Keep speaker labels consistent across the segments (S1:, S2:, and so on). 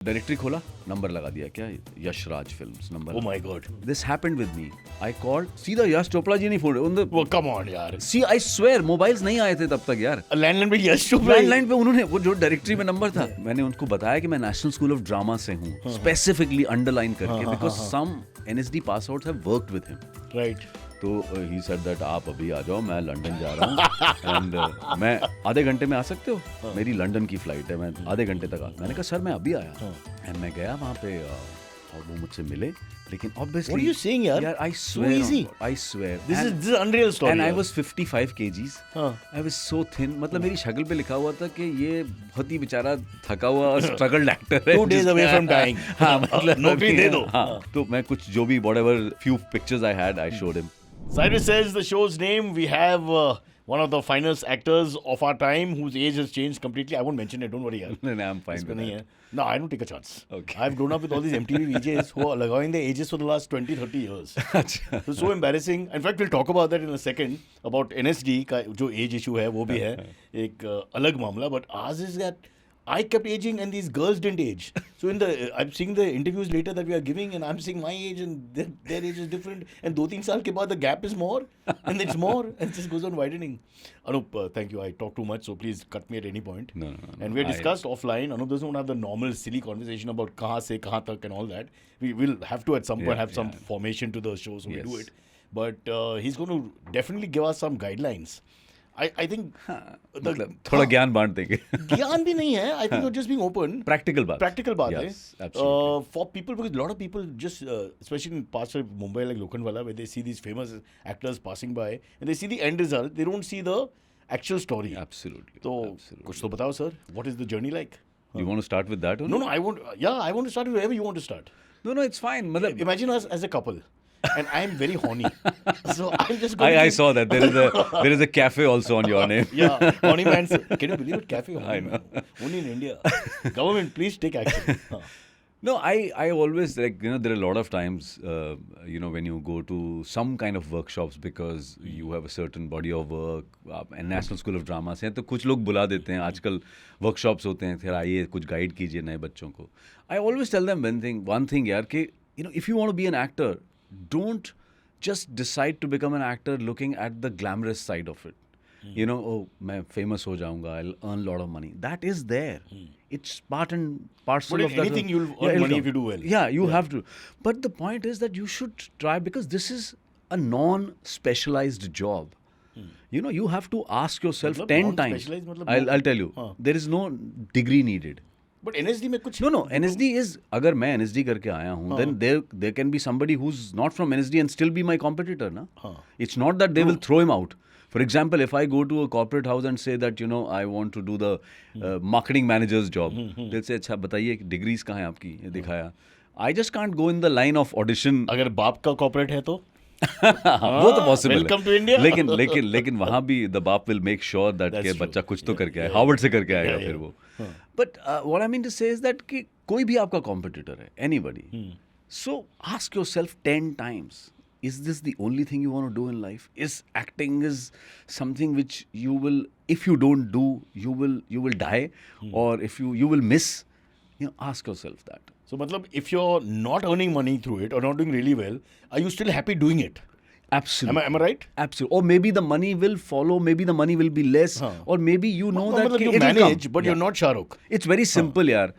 S1: Directory खोला, number लगा दिया क्या, Yash Raj films number.
S2: Oh my god.
S1: This happened with me. I called, सीधा यश चोपड़ा जी नहीं फोन.
S2: Well, come on यार.
S1: See, I swear, मोबाइल्स नहीं आए थे तब तक यार.
S2: लैंडलाइन पे यश चोपड़ा.
S1: लैंडलाइन पे उन्होंने वो जो डायरेक्टरी में नंबर था, मैंने उनको बताया कि मैं नेशनल स्कूल ऑफ ड्रामा से हूँ, स्पेसिफिकली अंडरलाइन करके, because some NSD pass outs have worked with him.
S2: Right.
S1: तो ही सेड दैट आप अभी आ जाओ, मैं लंदन जा रहा हूँ एंड मैं आधे घंटे में आ सकते हो, मेरी लंदन की फ्लाइट है, मैं आधे घंटे तक आ. मैंने कहा सर मैं अभी आया एंड मैं गया वहाँ पे और वो मुझसे मिले, लेकिन obviously
S2: What are you saying यार?
S1: यार I
S2: So
S1: swear,
S2: easy.
S1: I swear
S2: This is unreal story.
S1: and I
S2: यार.
S1: was 55 kgs. I was so thin. मतलब मेरी शक्ल पे लिखा हुआ था कि ये बहुत ही बेचारा थका हुआ स्ट्रगल्ड एक्टर है.
S2: 2 days away from dying.
S1: हाँ मतलब
S2: नौकरी दे दो.
S1: हाँ तो मैं कुछ जो भी whatever few pictures I had, I showed him.
S2: Cyrus says the show's name. We have one of the finest actors of our time whose age has changed completely. I won't mention it. Don't worry. यार.
S1: No, I'm fine with
S2: नहीं
S1: that.
S2: है. No, I don't take a chance.
S1: Okay.
S2: I've grown up with all these MTV VJs who are allowing their ages for the last 20-30 years.
S1: अच्छा.
S2: So embarrassing. In fact, we'll talk about that in a second. About NSD का जो age issue है वो भी है एक अलग मामला. But ours is that I kept aging and these girls didn't age. So I'm seeing the interviews later that we are giving and I'm seeing my age and their age is different. And 2-3 साल के बाद the gap is more and it's more and it just goes on widening. Anup, thank you. I talk too much, so please cut me at any point.
S1: No.
S2: And we discussed offline. Anup doesn't want to have the normal silly conversation about कहाँ से कहाँ तक and all that. We will have to at some point have some formation to the show, so we do it. But he's going to definitely give us some guidelines. I think
S1: मतलब थोड़ा ज्ञान बांट देंगे.
S2: ज्ञान भी नहीं है. I think you're just being open.
S1: Practical बात
S2: है.
S1: Yes, absolutely.
S2: For people, because a lot of people just, especially in parts of Mumbai like Lokhandwala, where they see these famous actors passing by and they see the end result, they don't see the actual story.
S1: Absolutely.
S2: तो कुछ तो बताओ sir, what is the journey like?
S1: You want to start with that? Or
S2: No, I want. I want to start with wherever you want to start.
S1: No, it's fine. मतलब
S2: Imagine us as a couple. And I am very horny, so I'm just going.
S1: I saw that there is a cafe also on your name.
S2: Yeah, horny man. Can you believe it? Cafe horny
S1: I know.
S2: man. Only in India. Government, please take action.
S1: No, I always like, there are a lot of times, when you go to some kind of workshops because you have a certain body of work, and National School of Drama से हैं तो कुछ लोग बुला देते हैं, आजकल workshops होते हैं, फिर आइए कुछ guide कीजिए नए बच्चों को. I always tell them one thing यार कि, if you want to be an actor, don't just decide to become an actor looking at the glamorous side of it. Oh, मैं famous हो जाऊंगा, I'll earn a lot of money. That is there. It's part and parcel
S2: But
S1: of that.
S2: anything you'll earn money if you do well.
S1: Yeah, you have to. But the point is that you should try, because this is a non-specialized job. You have to ask yourself
S2: मतलब
S1: 10 times.
S2: non-specialized मतलब
S1: I'll tell you. There is no degree needed.
S2: But NSD में कुछ.
S1: No. NSD is, अगर मैं NSD करके आया हूँ, then there can be somebody who's not from NSD and still be my competitor, na? It's not that they will throw him out. For example, if I go to a corporate house and say that, I want to do the marketing manager's job, they'll say, अच्छा बताइए degrees कहाँ हैं आपकी, ये दिखाया. I just can't go in the line of audition.
S2: अगर बाप का corporate है तो.
S1: वो तो possible है.
S2: Welcome to India.
S1: लेकिन वहाँ भी the बाप will make sure that के बच्चा कुछ तो करके आए. Harvard से करके आएगा फिर वो. But what I mean to say is that कि कोई भी आपका competitor है, anybody. So ask yourself 10 times. Is this the only thing you want to do in life? Is acting is something which you will, if you don't do, you will die, or if you will miss. Ask yourself that.
S2: So मतलब if you're not earning money through it or not doing really well, are you still happy doing it?
S1: Absolutely.
S2: Am I right?
S1: Absolutely. Or maybe the money will follow, maybe the money will be less, or maybe you know that
S2: मतलब you
S1: it'll
S2: manage,
S1: come.
S2: but you're not Shah Rukh.
S1: It's very simple, yaar.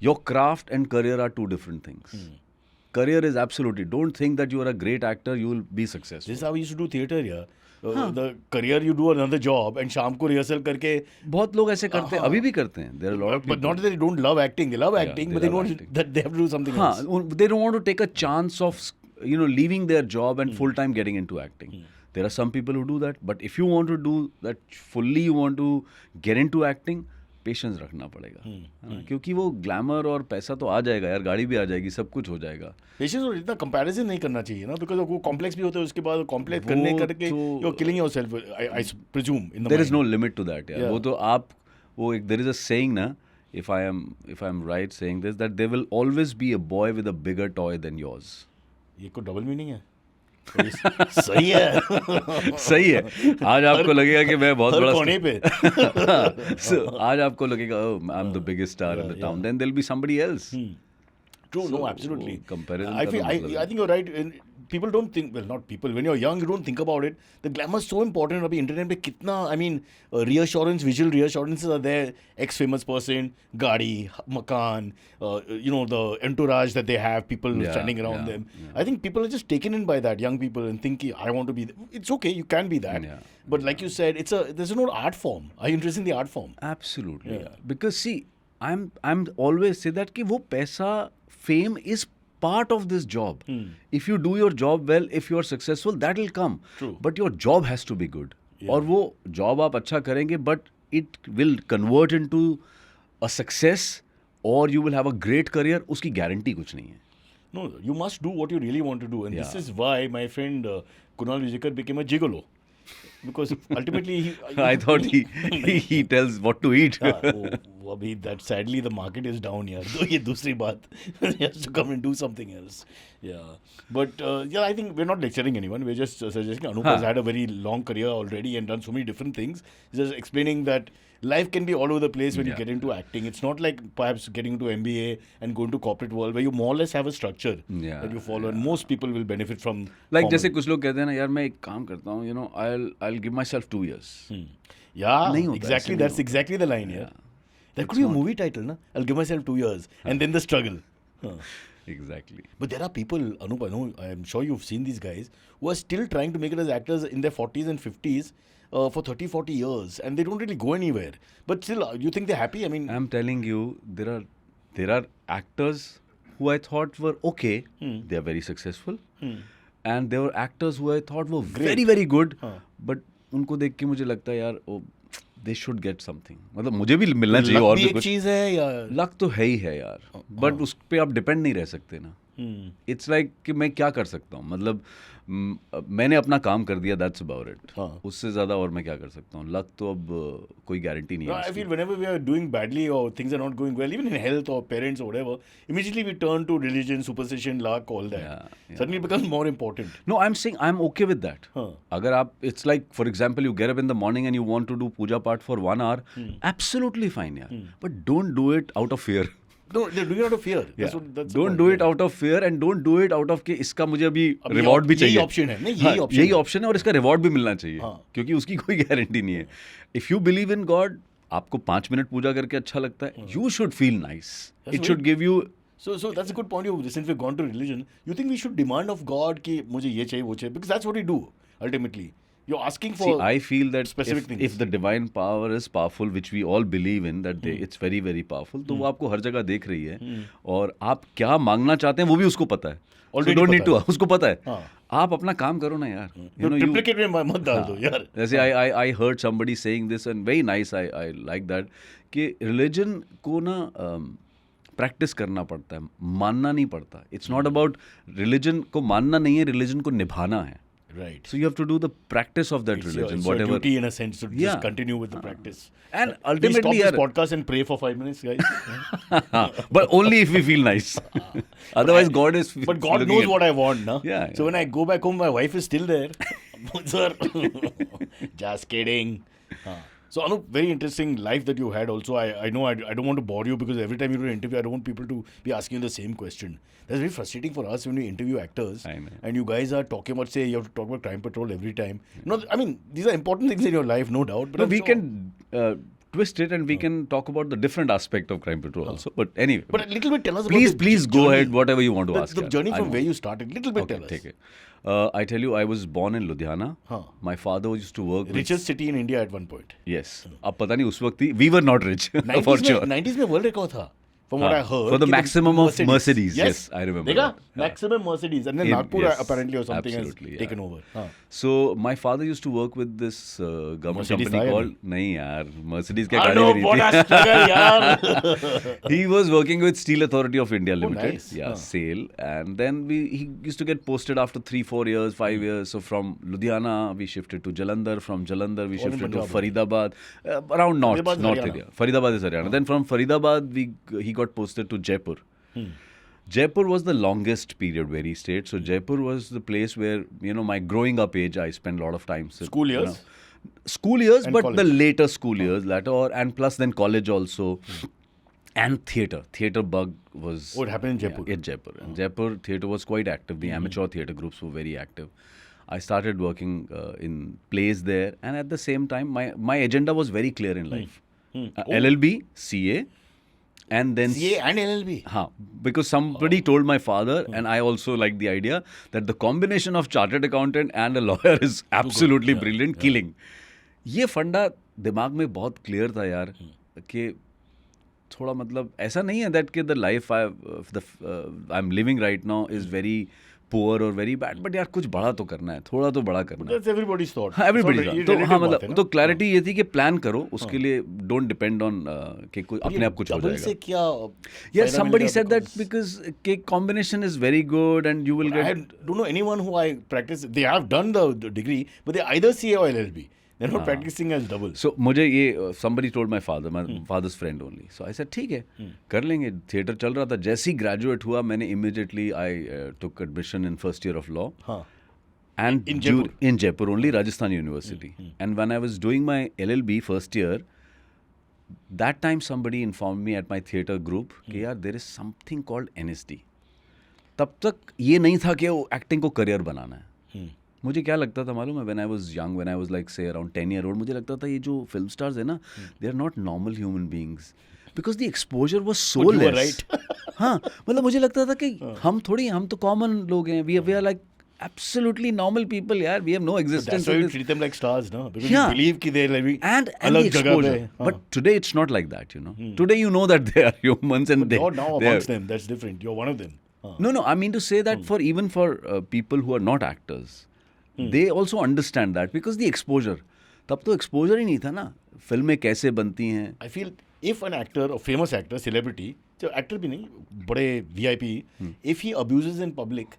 S1: Your craft and career are two different things. Career is absolutely. Don't think that you are a great actor, you will be successful.
S2: This is how we used to do theatre, yeah. The career you do another job and शाम को rehearsal करके.
S1: बहुत लोग ऐसे करते हैं, अभी भी करते हैं. There are a lot of people.
S2: But not that they don't love acting. They love acting, but they know that they have to do something else.
S1: They don't want to take a chance of leaving their job and full time getting into acting. There are some people who do that, but if you want to do that fully, you want to get into acting, patience रखना पड़ेगा. क्योंकि वो glamour और पैसा तो आ जाएगा यार, गाड़ी भी आ जाएगी, सब कुछ हो जाएगा.
S2: पेशेंस और इतना कंपैरिजन नहीं करना चाहिए ना, बिकॉज़ वो कॉम्प्लेक्स भी होता है, उसके बाद कॉम्प्लेक्स करने करके you are killing yourself, I presume in the.
S1: There is no limit to that यार. वो तो आप वो एक देयर इज अ सेइंग ना, if I am right saying this, that there will always be a boy with a bigger toy than yours.
S2: ये कोई double meaning है. सही है.
S1: सही है. आज आपको लगेगा कि मैं बहुत
S2: हर
S1: बड़ा
S2: कोने पे.
S1: so, आज आपको लगेगा I'm the biggest star in the town. Then there'll be somebody else.
S2: True, no,
S1: So,
S2: absolutely.
S1: comparison
S2: I
S1: का
S2: feel,
S1: तो मतलब
S2: I think you're right. People don't think, well, not people, when you're young, you don't think about it. The glamour is so important. अभी internet पे कितना, I mean, reassurance, visual reassurances are there. Ex-famous person, गाड़ी, मकान, the entourage that they have, people
S1: Yeah,
S2: standing around
S1: yeah,
S2: them.
S1: yeah.
S2: I think people are just taken in by that, young people, and think, I want to be, it's okay, you can be that.
S1: Yeah,
S2: But like you said, there's no art form. Are you interested in the art form?
S1: Absolutely.
S2: Yeah.
S1: Yeah. Because see, I'm always say that कि वो पैसा, fame is part of this job. If you do your job well, if you are successful, that will come.
S2: True.
S1: But your job has to be good.
S2: Yeah.
S1: और वो job आप अच्छा करेंगे, but it will convert into a success, or you will have a great career. उसकी guarantee कुछ नहीं है.
S2: No, you must do what you really want to do. And this
S1: Yeah.
S2: is why my friend Kunal Vijayakar became a gigolo. Because ultimately
S1: I thought he tells what to eat.
S2: वो अभी that sadly the market is down यार. तो ये दूसरी बात. He has to come and do something else. Yeah. But I think we're not lecturing anyone. We're just suggesting Anup has had a very long career already and done so many different things. Just explaining that life can be all over the place when you
S1: Yeah.
S2: get into acting. It's not like perhaps getting into MBA and going to corporate world where you more or less have a structure
S1: Yeah,
S2: that you follow, and most people will benefit from.
S1: Like
S2: formal.
S1: जैसे कुछ लोग कहते हैं ना, यार मैं एक काम करता हूँ, you know, I'll give myself 2 years.
S2: Yeah,
S1: नहीं होता,
S2: exactly.
S1: ऐसे नहीं
S2: That's
S1: होता.
S2: exactly the line. Yeah, that could be a movie title, na? I'll give myself 2 years, and then the struggle. Huh.
S1: Exactly.
S2: But there are people, Anup, I know, I'm sure you've seen these guys who are still trying to make it as actors in their 40s and 50s for 30, 40 years, and they don't really go anywhere. But still, you think they're happy? I mean,
S1: I'm telling you, there are actors who I thought were okay. They are very successful. And there were actors who I thought were very, very good. But उनको देख के मुझे लगता है यार, they should get something. मतलब मुझे भी मिलना चाहिए
S2: luck
S1: और
S2: भी
S1: भी
S2: एक
S1: कुछ.
S2: चीज है या
S1: लक तो है ही है यार. बट उस पे आप डिपेंड नहीं रह सकते ना. इट्स लाइक कि मैं क्या कर सकता हूँ, मतलब मैंने अपना काम कर दिया, दैट्स अबाउट इट.
S2: हाँ.
S1: उससे ज़्यादा और मैं क्या कर सकता हूँ. लक तो अब कोई गारंटी नहीं
S2: No,
S1: है
S2: I
S1: उसकी.
S2: feel whenever we are doing badly or things are not going well, even in health or parents or whatever, immediately we turn to religion, superstition, luck, all that.
S1: Yeah.
S2: Suddenly it becomes more important.
S1: No, I'm saying I'm okay with that.
S2: Huh.
S1: अगर आप, it's like for example you get up in the morning and you want to do puja part for 1 hour, absolutely fine यार. But don't do it out of fear.
S2: No, they're doing it out of fear.
S1: Yeah.
S2: That's the
S1: Don't
S2: point,
S1: do it
S2: yeah.
S1: out of fear and don't do it out of कि इसका मुझे अभी
S2: अभी
S1: reward भी
S2: यही
S1: चाहिए.
S2: option है, नहीं,
S1: हाँ,
S2: यही option
S1: यही
S2: है.
S1: ऑप्शन है और इसका रिवॉर्ड भी मिलना चाहिए.
S2: हाँ.
S1: क्योंकि उसकी कोई गारंटी नहीं है. If you believe in God, आपको 5 मिनट पूजा करके अच्छा लगता है, you should feel nice.
S2: That's
S1: it should give you.
S2: So that's a good point. Since we've gone to religion, you think we should demand of God कि मुझे ये चाहिए वो चाहिए, because that's what we do ultimately. You're asking for.
S1: See, I feel that
S2: specific things.
S1: if the divine power is powerful, which we all believe in, that it's very very powerful, तो वो आपको हर जगह देख रही है और आप क्या मांगना चाहते हैं वो भी उसको पता है.
S2: Already
S1: So don't need
S2: पता
S1: to, उसको पता है.
S2: हाँ.
S1: आप अपना काम करो ना यार.
S2: तो triplicate में मत डाल दो यार.
S1: जैसे I heard somebody saying this and very nice, I like that, कि religion को ना प्रैक्टिस करना पड़ता है, मानना नहीं पड़ता. It's not about religion को मानना नहीं है, religion को निभाना है.
S2: Right.
S1: So you have to do the practice of that
S2: It's
S1: religion,
S2: your
S1: whatever.
S2: duty in a sense to
S1: Yeah.
S2: just continue with the practice.
S1: And
S2: Please stop
S1: ultimately,
S2: this
S1: yaar,
S2: podcast and pray for 5 minutes, guys.
S1: but only if we feel nice. Otherwise, God is.
S2: But God
S1: looking
S2: knows
S1: at-
S2: what I want, na?
S1: Yeah,
S2: So when I go back home, my wife is still there. Sir, just kidding. So Anup, very interesting life that you had. Also, I know I don't want to bore you because every time you do an interview, I don't want people to be asking you the same question. That's very frustrating for us when we interview actors.
S1: I know.
S2: And you guys are talking about, say, you have to talk about Crime Patrol every time. No, I mean, these are important things in your life, no doubt. But
S1: No,
S2: I'm
S1: we
S2: sure-
S1: can twist it and we can talk about the different aspect of Crime Patrol also. But anyway,
S2: But a little bit tell us
S1: please,
S2: about the
S1: please go
S2: journey.
S1: ahead, whatever you want to ask.
S2: The
S1: yaar.
S2: journey
S1: I
S2: from
S1: know.
S2: where you started. Little bit
S1: Okay,
S2: tell us.
S1: take it. I tell you, I was born in Ludhiana.
S2: Huh.
S1: My father used to work with.
S2: Richest city in India at one point.
S1: Yes. अब पता नहीं उस वक्त ही we were not rich for
S2: 90s
S1: sure.
S2: में 90s में world record था. From what
S1: हाँ,
S2: I heard.
S1: for the
S2: कि
S1: maximum of Mercedes.
S2: Yes,
S1: Yes, I remember
S2: देखा?
S1: that. Yeah.
S2: Maximum Mercedes. And then
S1: In-
S2: Nagpur
S1: yes,
S2: apparently or something
S1: absolutely,
S2: has
S1: yeah.
S2: taken over. हाँ.
S1: So my father used to work with this government
S2: Mercedes
S1: company
S2: था या
S1: called नहीं यार Mercedes क्या
S2: I
S1: गाड़ी
S2: know,
S1: भी
S2: what
S1: नहीं
S2: a struggle यार.
S1: He was working with Steel Authority of India Limited.
S2: nice.
S1: Yeah,
S2: Huh.
S1: SAIL. And then he used to get posted after 3-4 years, 5 years. So from Ludhiana we shifted to Jalandhar. From Jalandhar we
S2: All in
S1: shifted to
S2: Punjab.
S1: Faridabad, around north
S2: Faridabad is Haryana.
S1: area. Faridabad is Haryana. Then from Faridabad he got posted to Jaipur. Jaipur was the longest period where he stayed. So Jaipur was the place where, you know, my growing up age, I spent a lot of time.
S2: School
S1: you
S2: years?
S1: know, school years,
S2: And
S1: but the
S2: college?
S1: later school years, and plus then college also. And theatre. Theatre bug was...
S2: Oh, it happened in Jaipur?
S1: Yeah, in Jaipur. And Jaipur theatre was quite active. The amateur theatre groups were very active. I started working in plays there. And at the same time, my agenda was very clear in life. LLB, CA, and then...
S2: CA and LLB?
S1: Haan, because somebody told my father, and I also like the idea, that the combination of chartered accountant and a lawyer is absolutely brilliant, killing. ये फंडा दिमाग में बहुत clear था यार कि थोड़ा मतलब ऐसा नहीं है दैट कि the life I am living right now is very poor और वेरी बैड, बट यार कुछ बड़ा तो करना है, थोड़ा तो बड़ा करना है.
S2: That's everybody's thought.
S1: हाँ, everybody
S2: It's not-
S1: तो
S2: ये
S1: हाँ
S2: relative बात है
S1: मतलब
S2: ना?
S1: तो क्लैरिटी ये थी कि प्लान करो उसके लिए, डोंट डिपेंड ऑन कि कुछ अपने आप कुछ हो
S2: Double से
S1: जाएगा.
S2: क्या
S1: Yeah,
S2: फायदा
S1: somebody
S2: मिलेगा
S1: said that
S2: because-
S1: because cake combination is very good and you will
S2: I
S1: get...
S2: don't know anyone who I practice. They have done the degree, but they either CA or LLB. They're not practicing as double.
S1: So मुझे ये somebody told my father, my father's friend only. So I said ठीक है, कर लेंगे. Theatre चल रहा था. जैसे ही ग्रेजुएट हुआ मैंने immediately I took admission in first year of law.
S2: हाँ.
S1: And
S2: In Jaipur?
S1: in Jaipur only, Rajasthan University. And when I was doing my LLB first year, that time somebody informed me at my theatre group कि यार there is something called NSD. तब तक ये नहीं था कि वो acting को करियर बनाना है. मुझे क्या लगता था मालूम है, when I was young, when I was like say around 10 year old, मुझे लगता था ये जो फिल्म स्टार्स है ना, they are not normal human beings. Because the exposure was so
S2: But you were
S1: less.
S2: right.
S1: हाँ, मतलब मुझे लगता था कि हम तो कॉमन लोग हैं. We are like absolutely normal people यार. We have no existence.
S2: That's why
S1: in
S2: you
S1: this.
S2: treat them like stars, no? Because
S1: Yeah.
S2: you believe कि they're living
S1: And the
S2: अलग जगह
S1: exposure.
S2: पे. हाँ.
S1: But today it's not like that, you know. Today you know that they are humans and they...
S2: You're now
S1: they are-
S2: amongst them. That's different. You're one of them. हाँ.
S1: No, I mean to say that for even for people who are not actors, they also understand that because the exposure. तब तो exposure ही नहीं था ना. फिल्में कैसे बनती हैं.
S2: I feel if an actor, a famous actor, celebrity, so actor भी नहीं, बड़े VIP, if he abuses in public,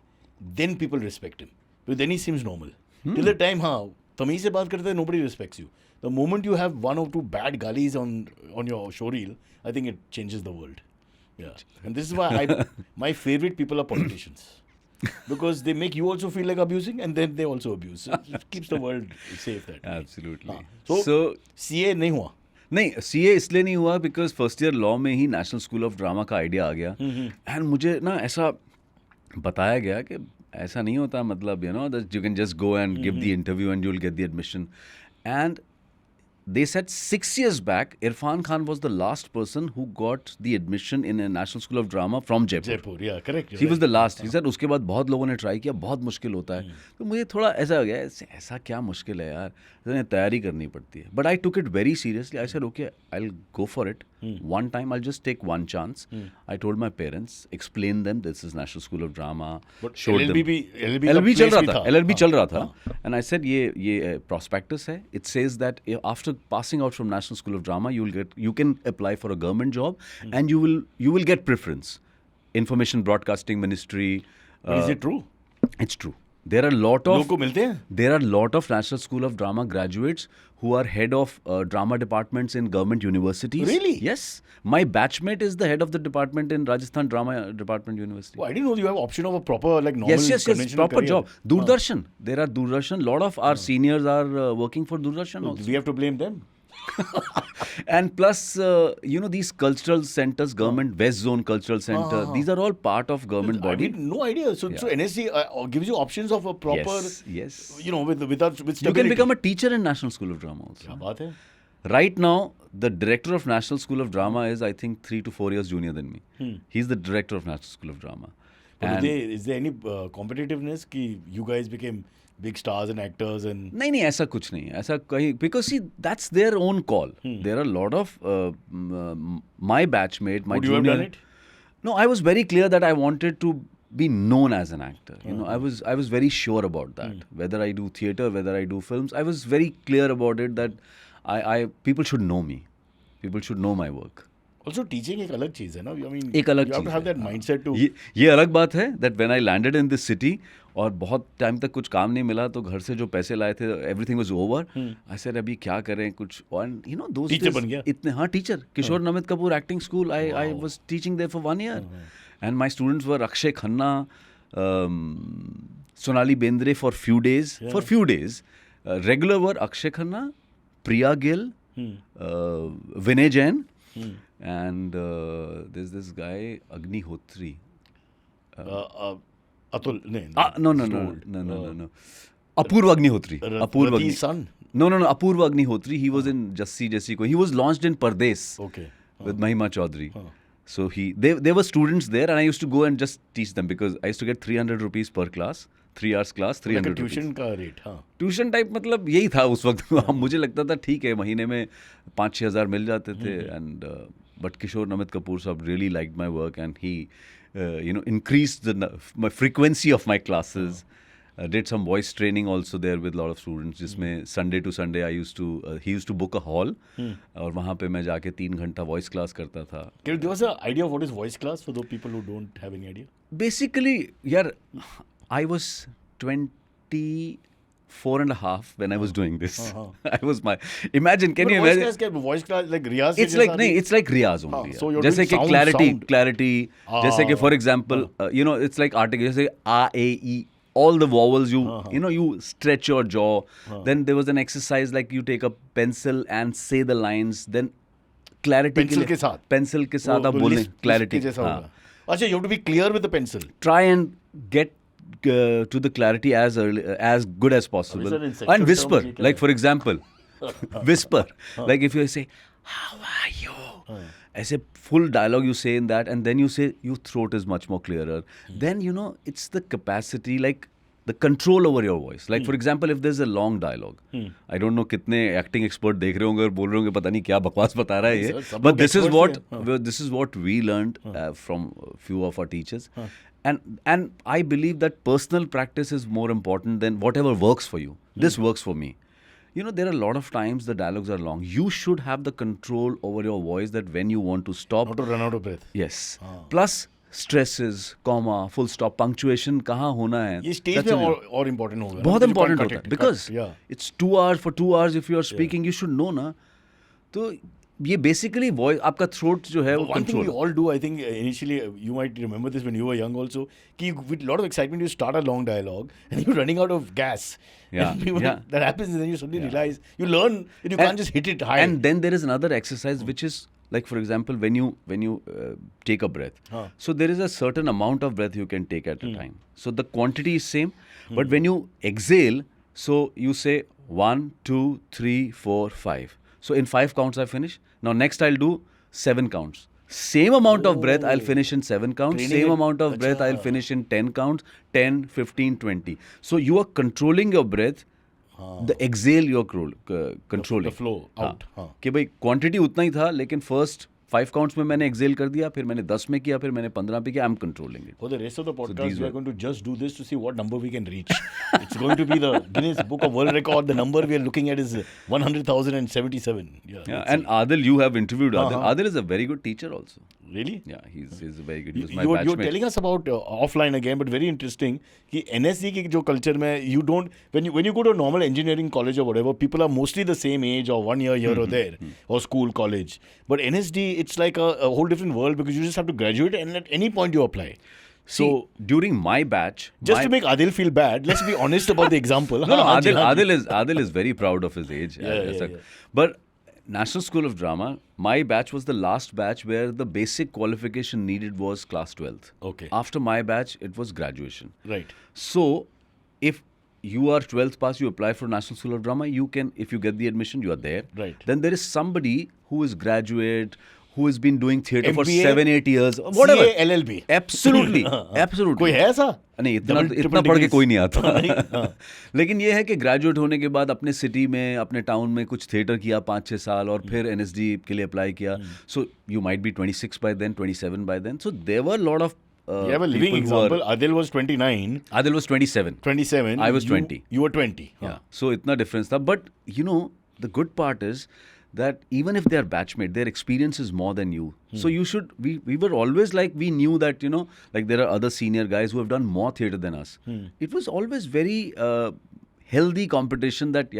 S2: then people respect him. Because then he seems normal. Till the time, हाँ, तमीज़ से बात करते हैं, nobody respects you. The moment you have one or two bad galis on your showreel, I think it changes the world. Yeah. And this is why my favorite people are politicians. Because they make you also feel like abusing and then they also abuse. So it keeps the world safe that way.
S1: Absolutely.
S2: हाँ. So CA नहीं हुआ.
S1: नहीं, CA इसलिए नहीं हुआ because first year law में ही national School of drama का idea आ गया. एंड मुझे ना ऐसा बताया गया कि ऐसा नहीं होता, मतलब you know that you can just go and give the interview and you will get the admission. And they said 6 years back Irfan Khan was the last person who got the admission in a National School of Drama from Jaipur.
S2: Jaipur, yeah, correct.
S1: He was the last. He said उसके बाद बहुत लोगों ने try किया, बहुत मुश्किल होता है. तो मुझे थोड़ा ऐसा हो गया, ऐसा क्या मुश्किल है यार, तैयारी करनी पड़ती है. But I took it very seriously. I said okay, I will go for it. One time I'll just take one chance. I told my parents, explain them this is National School of Drama.
S2: But
S1: showed
S2: LLB
S1: them.
S2: भी LLB का
S1: LLB चल
S2: place
S1: रहा
S2: भी
S1: था.
S2: था.
S1: LLB चल रहा था.
S2: हाँ.
S1: And I said ये prospectus है. It says that after passing out from National School of Drama, you can apply for a government job and you will get preference. Information Broadcasting Ministry.
S2: But is it true?
S1: It's true. There are
S2: लोगों को मिलते हैं?
S1: There are a lot of National School of Drama graduates who are head of drama departments in government universities.
S2: Really?
S1: Yes. My batchmate is the head of the department in Rajasthan Drama Department University.
S2: Oh, I didn't know you have option of a proper like normal
S1: Yes.
S2: conventional
S1: Proper
S2: career.
S1: job. Doordarshan. There are Doordarshan. A lot of our seniors are working for Doordarshan also.
S2: Do we have to blame them?
S1: And plus, these cultural centers, government West Zone Cultural Center, these are all part of government
S2: I
S1: body.
S2: had no idea. So NSC gives you options of a proper,
S1: Yes.
S2: with stability.
S1: You can become a teacher in National School of Drama also.
S2: क्या बात है?
S1: Right now, the director of National School of Drama is, I think, 3 to 4 years junior than me. He's the director of National School of Drama.
S2: But is there any competitiveness कि you guys became big stars and actors and
S1: नहीं ऐसा कुछ नहीं है, ऐसा कहीं, because see that's their own call. There are a lot of my batchmate, my
S2: would you
S1: junior.
S2: have done it?
S1: No, I was very clear that I wanted to be known as an actor. I was very sure about that. Whether I do theatre, whether I do films, I was very clear about it that I people should know me. People should know my work.
S2: Also teaching एक अलग चीज़ है ना. I mean,
S1: एक अलग
S2: you have to
S1: cheese
S2: have
S1: है.
S2: that mindset to.
S1: ये अलग बात है that when I landed in this city और बहुत टाइम तक कुछ काम नहीं मिला तो घर से जो पैसे लाए थे everything was over. I said अभी क्या करें कुछ, and those
S2: Teacher
S1: days
S2: बन गया.
S1: इतने teacher Kishore Namit Kapoor acting school I was teaching there for 1 year. And my students were Akshay Khanna, Sonali Bendre for few days.
S2: Yeah.
S1: For few days. Regular were Akshay Khanna, Priya Gill, Vinay Jain, and there's this guy, Agnihotri.
S2: Atul,
S1: No. Apurva Agnihotri.
S2: Rati's son?
S1: No. Apurva Agnihotri. He was in Jassi Jassi Ko. He was launched in Pardes
S2: Okay.
S1: with Mahima Chaudhary. So they were students there, and I used to go and just teach them because I used to get 300 rupees per class, 3 hours class, 300
S2: Like a
S1: rupees.
S2: tuition का rate, हाँ.
S1: Tuition type मतलब यही था उस वक्त. मुझे लगता था ठीक है, महीने में 5-6 हज़ार मिल जाते थे. एंड बट किशोर नमित कपूर साहब really liked my work, and he increased my frequency of my classes. Did some voice training also there with a lot of students, जिसमें Sunday to Sunday he used to book a hall, और वहाँ पे मैं जाके 3 घंटा voice class करता था.
S2: Can you give us an idea of what is voice class for those people who don't have any idea?
S1: Basically, यार, I was 24 and a half when I was doing this. I was imagine, can you imagine?
S2: Voice class like Riyaz
S1: It's like नहीं, it's like Riyaz only.
S2: so you're
S1: जैसे
S2: doing
S1: कि
S2: sound.
S1: clarity. जैसे कि for example, it's like article. जैसे A, A, E. All the vowels you stretch your jaw. Then there was an exercise like you take a pencil and say the lines. Then clarity
S2: Pencil के साथ.
S1: Pencil के साथ आप बोलें clarity.
S2: के जैसा होगा. अच्छा, you have to be clear with the pencil.
S1: Try and get to the clarity as good as possible.
S2: Sir, in sexual
S1: And whisper,
S2: terms,
S1: like for example, whisper. Like if you say, how are you? ऐसे full dialogue you say in that, and then you say your throat is much more clearer. Then it's the capacity, like the control over your voice. Like for example, if there's a long dialogue, I don't know कितने acting expert देख रहे होंगे और बोल रहे होंगे पता नहीं क्या बकवास बता रहा है ये.
S2: Sir, सब
S1: But
S2: लोग
S1: this is what we learned from few of our teachers. And I believe that personal practice is more important than whatever works for you. This works for me. There are a lot of times the dialogues are long. You should have the control over your voice that when you want to stop.
S2: Not to run out of breath.
S1: Yes. Plus stresses, comma, full stop, punctuation कहाँ होना है.
S2: ये stage में और important होगा.
S1: बहुत
S2: You can't
S1: important
S2: cut
S1: होता है.
S2: it.
S1: Because
S2: Yeah.
S1: it's 2 hours. For 2 hours if you are speaking, you should know ना. तो ये basically voice, आपका throat जो है वो
S2: One thing we
S1: control.
S2: all do, I think initially, you might remember this when you were young also, कि with a lot of excitement you start a long dialogue and you're running out of gas.
S1: Yeah,
S2: And people,
S1: yeah.
S2: that happens, and then you suddenly realize, you learn that you can't just hit it high.
S1: And then there is another exercise which is like, for example, when you take a breath. So there is a certain amount of breath you can take at a time. So the quantity is same, but when you exhale, so you say 1, 2, 3, 4, 5. So in 5 counts I finish. Now next I'll do 7 counts. Same amount of breath I'll finish in 7 counts.
S2: Training
S1: Same
S2: it.
S1: amount of breath I'll finish in 10 counts. 10, 15, 20. So you are controlling your breath. The exhale you're controlling.
S2: The flow out.
S1: कि भाई quantity उतना ही था, लेकिन first 5 counts में मैंने Excel कर दिया, फिर मैंने 10 में किया, फिर मैंने 15 पे किया. I am controlling it.
S2: For the rest of the podcast, we are going to just do this to see what number we can reach. It's going to be the Guinness Book of World Record. The number we are looking at is 100,077.
S1: Yeah, and Adil, you have interviewed Adil. Adil is a very good teacher also.
S2: Really?
S1: Yeah, he's very good. He was my
S2: You're
S1: batchmate.
S2: telling us about offline again, but very interesting कि NSC की जो culture में you don't when you go to a normal engineering college or whatever, people are mostly the same age or 1 year here or there or school college. But NSD it's like a whole different world because you just have to graduate and at any point you apply.
S1: So during my batch,
S2: Just to make Adil feel bad, let's be honest about the example.
S1: no,
S2: हाँ, जी, हाँ, जी.
S1: Adil is very proud of his age.
S2: Yeah.
S1: But National School of Drama, my batch was the last batch where the basic qualification needed was class 12th.
S2: Okay.
S1: After my batch, it was graduation.
S2: Right.
S1: So, if you are 12th pass, you apply for National School of Drama, you can, if you get the admission, you are there.
S2: Right.
S1: Then there is somebody who is graduate, who has been doing theatre for
S2: MBA,
S1: 7-8 years, whatever.
S2: CA, LLB.
S1: Absolutely. Absolutely.
S2: कोई है ऐसा?
S1: नहीं,
S2: Double,
S1: इतना
S2: triple
S1: पढ़ के
S2: degrees.
S1: कोई नहीं आता. लेकिन ये है कि ग्रेजुएट होने के बाद अपने सिटी में, अपने टाउन में कुछ थिएटर किया 5-6 साल और फिर NSD के लिए अप्लाई किया. So you might be 26 by then, 27 by then. So there were a lot of
S2: You have a living
S1: people who
S2: example. Adil was 29,
S1: Adil was 27.
S2: 27.
S1: I was 20.
S2: You were 20.
S1: Yeah. So itna difference tha. But the good part is that even if they are batchmate, their experience is more than you. So you should. We were always like, we knew that like there are other senior guys who have done more theatre than us. It was always very healthy competition that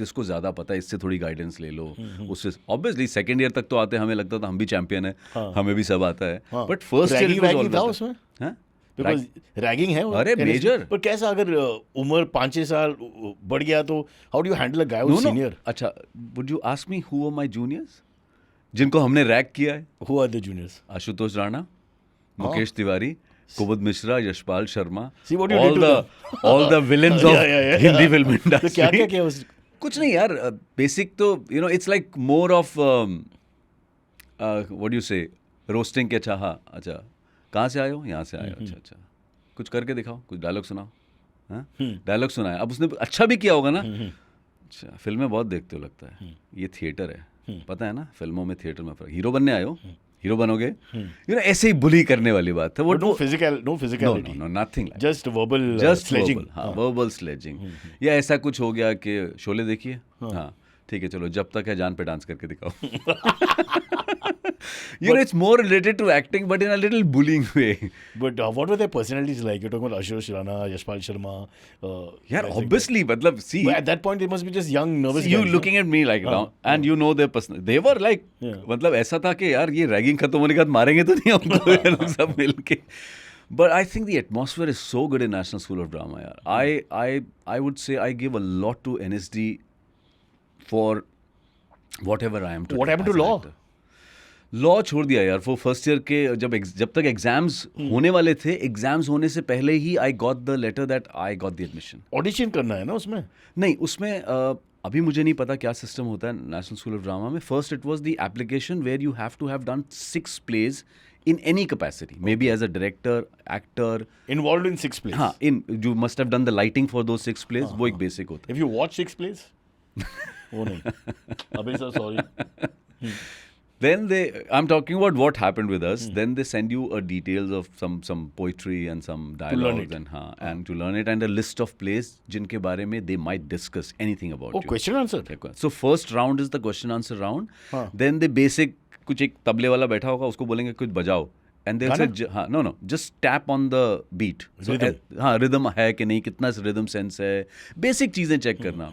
S1: इसको ज़्यादा पता है, इससे थोड़ी guidance ले लो, उससे obviously second year तक तो आते हमें लगता था हम भी चैंपियन है, हमें भी सब आता है, बट फर्स्ट ईयर
S2: था उसमें बिकॉज रैगिंग है
S1: अरे मेजर।
S2: पर कैसा अगर उम्र 5-6 साल बढ़ गया तो how do you handle a guy who senior?
S1: अच्छा, would you ask me who are my juniors जिनको हमने रैग किया है?
S2: Who are the juniors?
S1: Ashutosh Rana, Mukesh Tiwari, Kumud Mishra, Yashpal Sharma,
S2: See what you did to them.
S1: all the villains of Hindi film
S2: तो
S1: industry.
S2: क्या क्या किया उस?
S1: कुछ नहीं यार, बेसिक तो it's like more of what you से रोस्टिंग के। अच्छा हाँ, अच्छा कहाँ से आए हो? यहाँ से आए हो, अच्छा अच्छा, कुछ करके दिखाओ, कुछ डायलॉग सुनाओ। हाँ, डायलॉग सुनाया, अब उसने अच्छा भी किया होगा ना। अच्छा, फिल्में बहुत देखते हो लगता है, ये थिएटर है, पता है ना, फिल्मों में थिएटर में फर्क। हीरो बनने आए हो, हीरो बनोगे, ऐसे ही बुली करने वाली बात है वो।
S2: No physicality,
S1: no nothing,
S2: just verbal
S1: sledging. हाँ, वर्बल स्लेजिंग, या ऐसा कुछ हो गया कि शोले देखिए, हाँ ठीक है चलो, जब तक है जान पे डांस करके दिखाओ। It's more related to acting, but in a little bullying way.
S2: But what were their personalities like? You're talking about Ashutosh Rana, Yashpal Sharma.
S1: Yeah, obviously, matlab, see.
S2: But at that point, they must be just young, nervous
S1: See, you
S2: guys,
S1: looking at me like now, and you know their person. They were like, मतलब ऐसा था कि यार ये ragging खत्म होने के बाद मारेंगे तो नहीं हमको, ये लोग सब मिलके. But I think the atmosphere is so good in National School of Drama. यार, I would say I give a lot to NSD for whatever I am today.
S2: What happened to law?
S1: Law छोड़ दिया यार। वो first year के जब तक exams होने वाले थे, एग्जाम्स होने से पहले ही I got the letter that I got the admission.
S2: Audition करना है ना उसमें?
S1: नहीं, उसमें अभी मुझे नहीं पता क्या सिस्टम होता है नेशनल स्कूल ऑफ ड्रामा में। First it was the application where you have to have done 6 plays in any capacity, maybe as a director, actor,
S2: involved in 6 plays.
S1: हाँ, you must have done the lighting for those 6 plays. वो एक basic होता है।
S2: If you watch 6 plays, वो नहीं, अबे sir sorry.
S1: Then I'm talking about what happened with us. Then they send you a details of some poetry and some dialogues and to learn it, and a list of plays जिनके बारे में they might discuss anything about you.
S2: Question answer.
S1: So first round is the question answer round. Then the basic, कुछ एक तबले वाला बैठा होगा, उसको बोलेंगे कुछ बजाओ, and they'll say हाँ, no just tap on the beat. So हाँ, rhythm है कि नहीं, कितना rhythm sense है, basic चीजें check करना.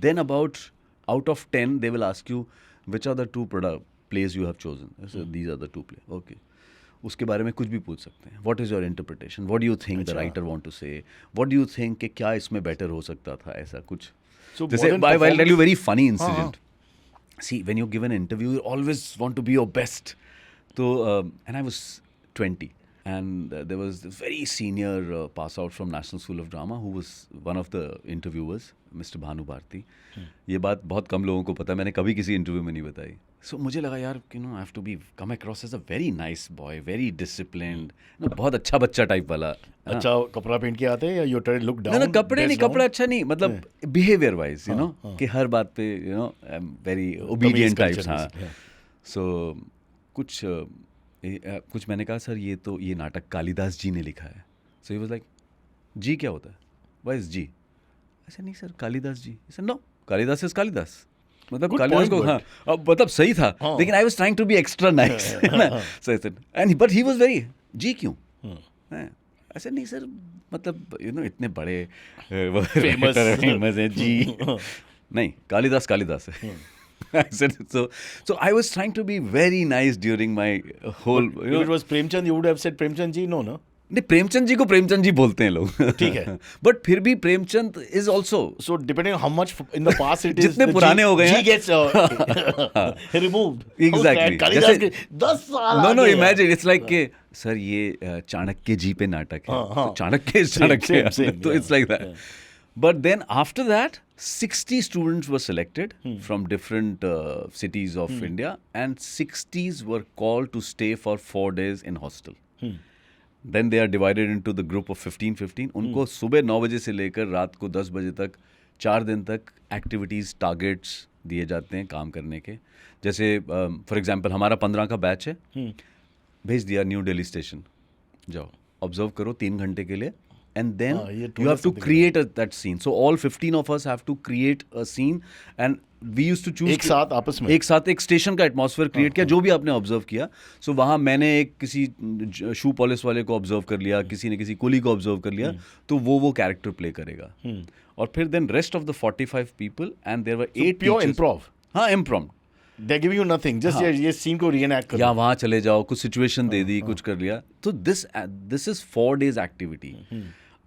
S1: Then out of 10 they will ask you which are the 2 plays you have chosen. So these are the 2 plays. Okay. उसके बारे में कुछ भी पूछ सकते हैं. What is your interpretation? What do you think the writer want to say? What do you think कि क्या इसमें better हो सकता था, ऐसा कुछ.
S2: So
S1: जैसे I'll tell you a very funny incident. See, when you give an interview, you always want to be your best. So, and I was 20. And there was this very senior pass out from National School of Drama who was one of the interviewers, Mr. Bhanu Bharti. ये बात बहुत कम लोगों को पता है, मैंने कभी किसी इंटरव्यू में नहीं बताई. So मुझे लगा यार I have to be come across as a very nice boy, very disciplined, बहुत अच्छा बच्चा टाइप वाला.
S2: अच्छा कपड़ा पहन के आते हैं या you try to look down?
S1: ना कपड़े नहीं, कपड़ा अच्छा नहीं, मतलब behavior wise, कि हर बात पे I'm very obedient types. हाँ. So कुछ मैंने कहा सर ये नाटक कालिदास जी ने लिखा है. सो ही वाज लाइक, जी क्या होता है, व्हाई इज जी? ऐसा नहीं sir, Kalidas ji. Sir no, Kalidas is Kalidas. मतलब कालिदास को, हाँ, अब मतलब सही था, लेकिन I was trying to be extra nice. So I said, and but he was very, जी क्यों? ऐसा नहीं सर, मतलब इतने बड़े फेमस है जी. नहीं, कालिदास है. I said so I was trying to be very nice during my whole.
S2: If it was Premchand, you would have said Premchand ji, no?
S1: नहीं, प्रेमचंद जी को प्रेमचंद जी बोलते हैं लोग.
S2: ठीक है.
S1: बट फिर भी Premchand is also.
S2: So depending on how much in the past it is,
S1: जितने पुराने हो गए हैं,
S2: G gets removed.
S1: Exactly.
S2: Kalidas के 10 साल.
S1: No, imagine it's like के सर ये चाणक्य जी पे नाटक है. तो चाणक्य is चाणक्य. तो it's like that. But then after that, 60 students were selected from different cities of India, and 60s were called to stay for 4 days in hostel. Then they are divided into the group of 15. उनको सुबह 9 बजे से लेकर रात को 10 बजे तक 4 दिन तक एक्टिविटीज़, टारगेट्स दिए जाते हैं काम करने के. जैसे फॉर एग्जांपल हमारा 15 का बैच है, भेज दिया न्यू दिल्ली स्टेशन, जाओ ऑब्जर्व करो 3 घंटे के लिए, and then
S2: you told
S1: you have
S2: us
S1: to
S2: something
S1: create that scene. So all 15 of us have to create a scene, and we used to choose
S2: एक साथ आपस में
S1: एक साथ एक स्टेशन का एटमॉस्फेयर क्रिएट किया, जो भी आपने ऑब्जर्व किया. सो वहाँ मैंने एक किसी शू पॉलिश वाले को ऑब्जर्व कर लिया, किसी ने किसी कुली को ऑब्जर्व कर लिया, तो वो कैरेक्टर प्ले करेगा. और फिर then rest of the 45 people, and there were 8
S2: pure improv.
S1: हाँ, impromptu.
S2: They're giving you nothing, just ये सीन को रीएनैक्ट करो.
S1: या वहाँ चले जाओ, कुछ सिचुएशन दे दी, कुछ कर लिया. तो दिस इज 4 days एक्टिविटी.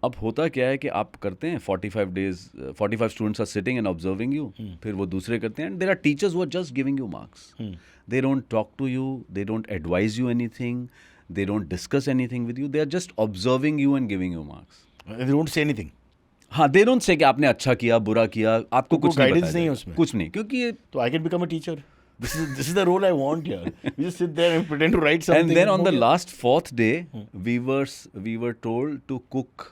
S1: अब होता क्या है कि आप करते हैं 45 days, 45 students are sitting and observing you, फिर वो दूसरे करते हैं, and there are teachers who are just giving you marks. They don't talk to you, they don't advise you anything, they don't discuss anything with you, they are just observing you and giving you marks.
S2: They don't say anything.
S1: हाँ, they don't say कि आपने अच्छा किया, बुरा किया, आपको कुछ नहीं
S2: guidance
S1: बताया
S2: नहीं है
S1: जाएगा.
S2: उसमें.
S1: कुछ नहीं, क्योंकि ये.
S2: So I can become a teacher. This is the role I want here. You just sit there and pretend to write something.
S1: And then on the
S2: Okay.
S1: last 4th day, we were told to cook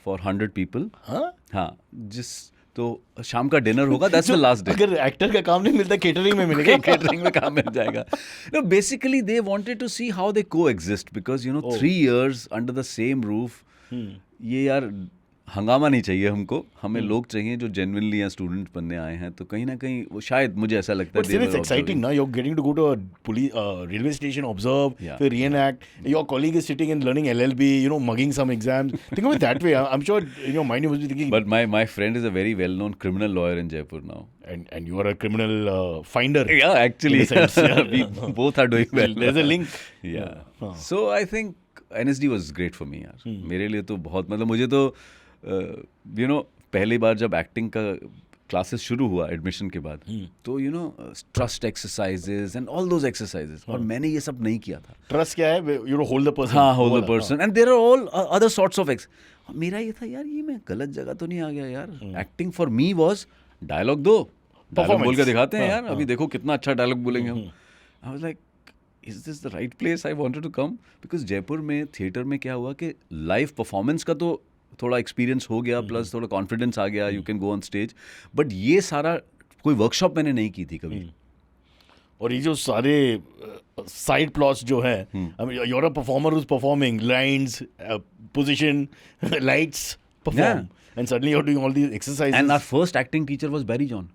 S1: for 100 people.
S2: हाँ?
S1: हाँ, तो शाम का dinner होगा. That's the last day.
S2: अगर actor का काम नहीं मिलता, केटरिंग में मिलेगा.
S1: Catering में काम मिल जाएगा. No, basically they wanted to see how they coexist, because 3 years under the same roof. ये यार हंगामा नहीं चाहिए हमको. हमें लोग चाहिए जो जेन्युइनली यहाँ स्टूडेंट बनने आए हैं. तो कहीं ना कहीं वो शायद मुझे ऐसा लगता है.
S2: But still it's exciting, ना? You're getting to go to a railway station, observe,
S1: Yeah.
S2: फिर reenact. Your colleague is sitting and learning LLB, mugging some exams. Think of it that way. I'm sure in your mind you must be thinking.
S1: But my friend is a very well-known criminal lawyer in Jaipur now.
S2: And you are a criminal finder.
S1: Yeah, actually,
S2: In a sense, yeah.
S1: we both are doing well.
S2: There's a link.
S1: Yeah. So I think NSD was great for me, यार. मेरे लिए तो बहुत, मतलब मुझे तो पहली बार जब एक्टिंग का क्लासेस शुरू हुआ एडमिशन के बाद, तो trust exercises and all those exercises, और मैंने ये सब नहीं किया था.
S2: ट्रस्ट क्या है? You hold the person.
S1: हाँ, hold the person, and there are all other sorts of मेरा ये था यार, ये मैं गलत जगह तो नहीं आ गया यार. Acting for me was dialogue दो, डायलॉग बोल के दिखाते हैं यार. अभी देखो कितना अच्छा डायलॉग बोलेंगे हम. I was like, is this the right place I wanted to come? Because Jaipur में थिएटर में क्या हुआ कि लाइव परफॉर्मेंस का तो थोड़ा एक्सपीरियंस हो गया, प्लस थोड़ा कॉन्फिडेंस आ गया, you can go on stage. But ये सारा कोई वर्कशॉप मैंने नहीं की थी कभी.
S2: और ये जो सारे साइड प्लॉट्स जो है, you're a performer who's performing lines, position, lights, perform, and suddenly you're doing all these exercises.
S1: And our first acting teacher was Barry John.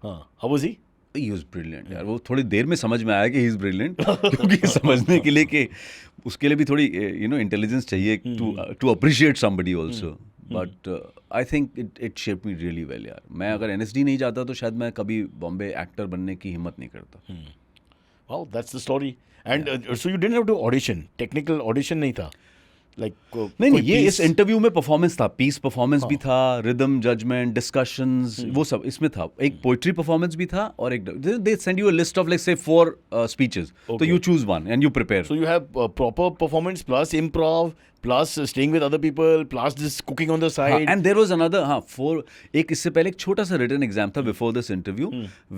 S2: How was he?
S1: He was brilliant यार. वो थोड़ी देर में समझ में आया कि he is brilliant, क्योंकि समझने के लिए कि उसके लिए भी थोड़ी इंटेलिजेंस चाहिए to appreciate somebody also. But I think it shaped me really well यार. मैं अगर NSD नहीं जाता तो शायद मैं कभी बॉम्बे एक्टर बनने की हिम्मत नहीं करता.
S2: Wow, that's the story. And so you didn't have to audition. Technical audition नहीं था. Like
S1: नहीं, ये इस इंटरव्यू में परफॉर्मेंस था, पीस परफॉर्मेंस भी था, रिदम जजमेंट, डिस्कशंस, वो सब इसमें था. एक पोइट्री परफॉर्मेंस भी था, और एक they send you a list of like से 4 स्पीचेस, तो you choose one and you prepare.
S2: So you have proper performance plus improv plus staying with other people plus this cooking on the side.
S1: And there was another 4. एक इससे पहले एक छोटा सा written exam था before this interview,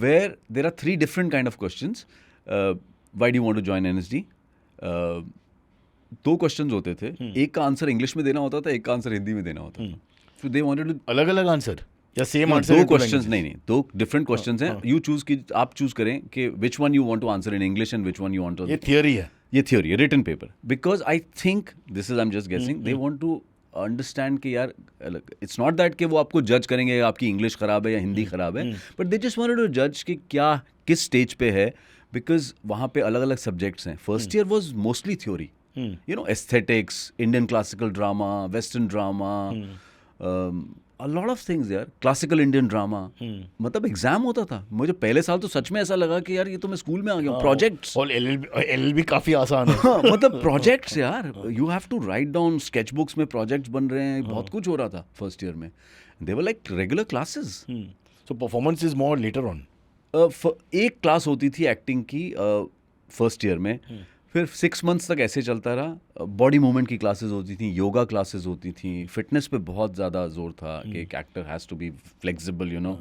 S1: where there are 3 different kind of questions. Why do you want to join NSD? 2 questions होते थे. एक का आंसर इंग्लिश में देना होता था, एक का आंसर हिंदी में देना होता था. So they wanted to
S2: अलग-अलग आंसर या सेम आंसर?
S1: 2 क्वेश्चंस नहीं, 2 डिफरेंट क्वेश्चंस हैं. यू चूज की आप चूज करें कि which one you want to answer in English and which one you want to.
S2: ये थियरी है.
S1: ये थ्योरी है, written paper. Because I think this is, I am just guessing, they want to understand कि यार it's not that कि वो आपको जज करेंगे आपकी इंग्लिश खराब है या हिंदी खराब है, but they just wanted to जज कि क्या किस स्टेज पे है. बिकॉज वहाँ पे अलग अलग सब्जेक्ट्स हैं. First year was mostly theory, aesthetics, Indian classical drama, Western drama, a lot of things यार, classical Indian drama. मतलब एग्जाम होता था. मुझे पहले साल तो सच में ऐसा लगा कि यार ये तो मैं स्कूल में आ गया हूँ. प्रोजेक्ट्स
S2: और LLB काफी आसान है.
S1: मतलब प्रोजेक्ट्स यार, you have to write down, sketch books में प्रोजेक्ट्स बन रहे हैं, बहुत कुछ हो रहा था फर्स्ट ईयर में. They were like regular classes.
S2: So performance is more later on.
S1: एक क्लास होती थी एक्टिंग की फर्स्ट ईयर में, फिर 6 months तक ऐसे चलता रहा. बॉडी मूवमेंट की क्लासेस होती थी, योगा क्लासेस होती थी, फिटनेस पे बहुत ज़्यादा जोर था कि एक actor has to be flexible,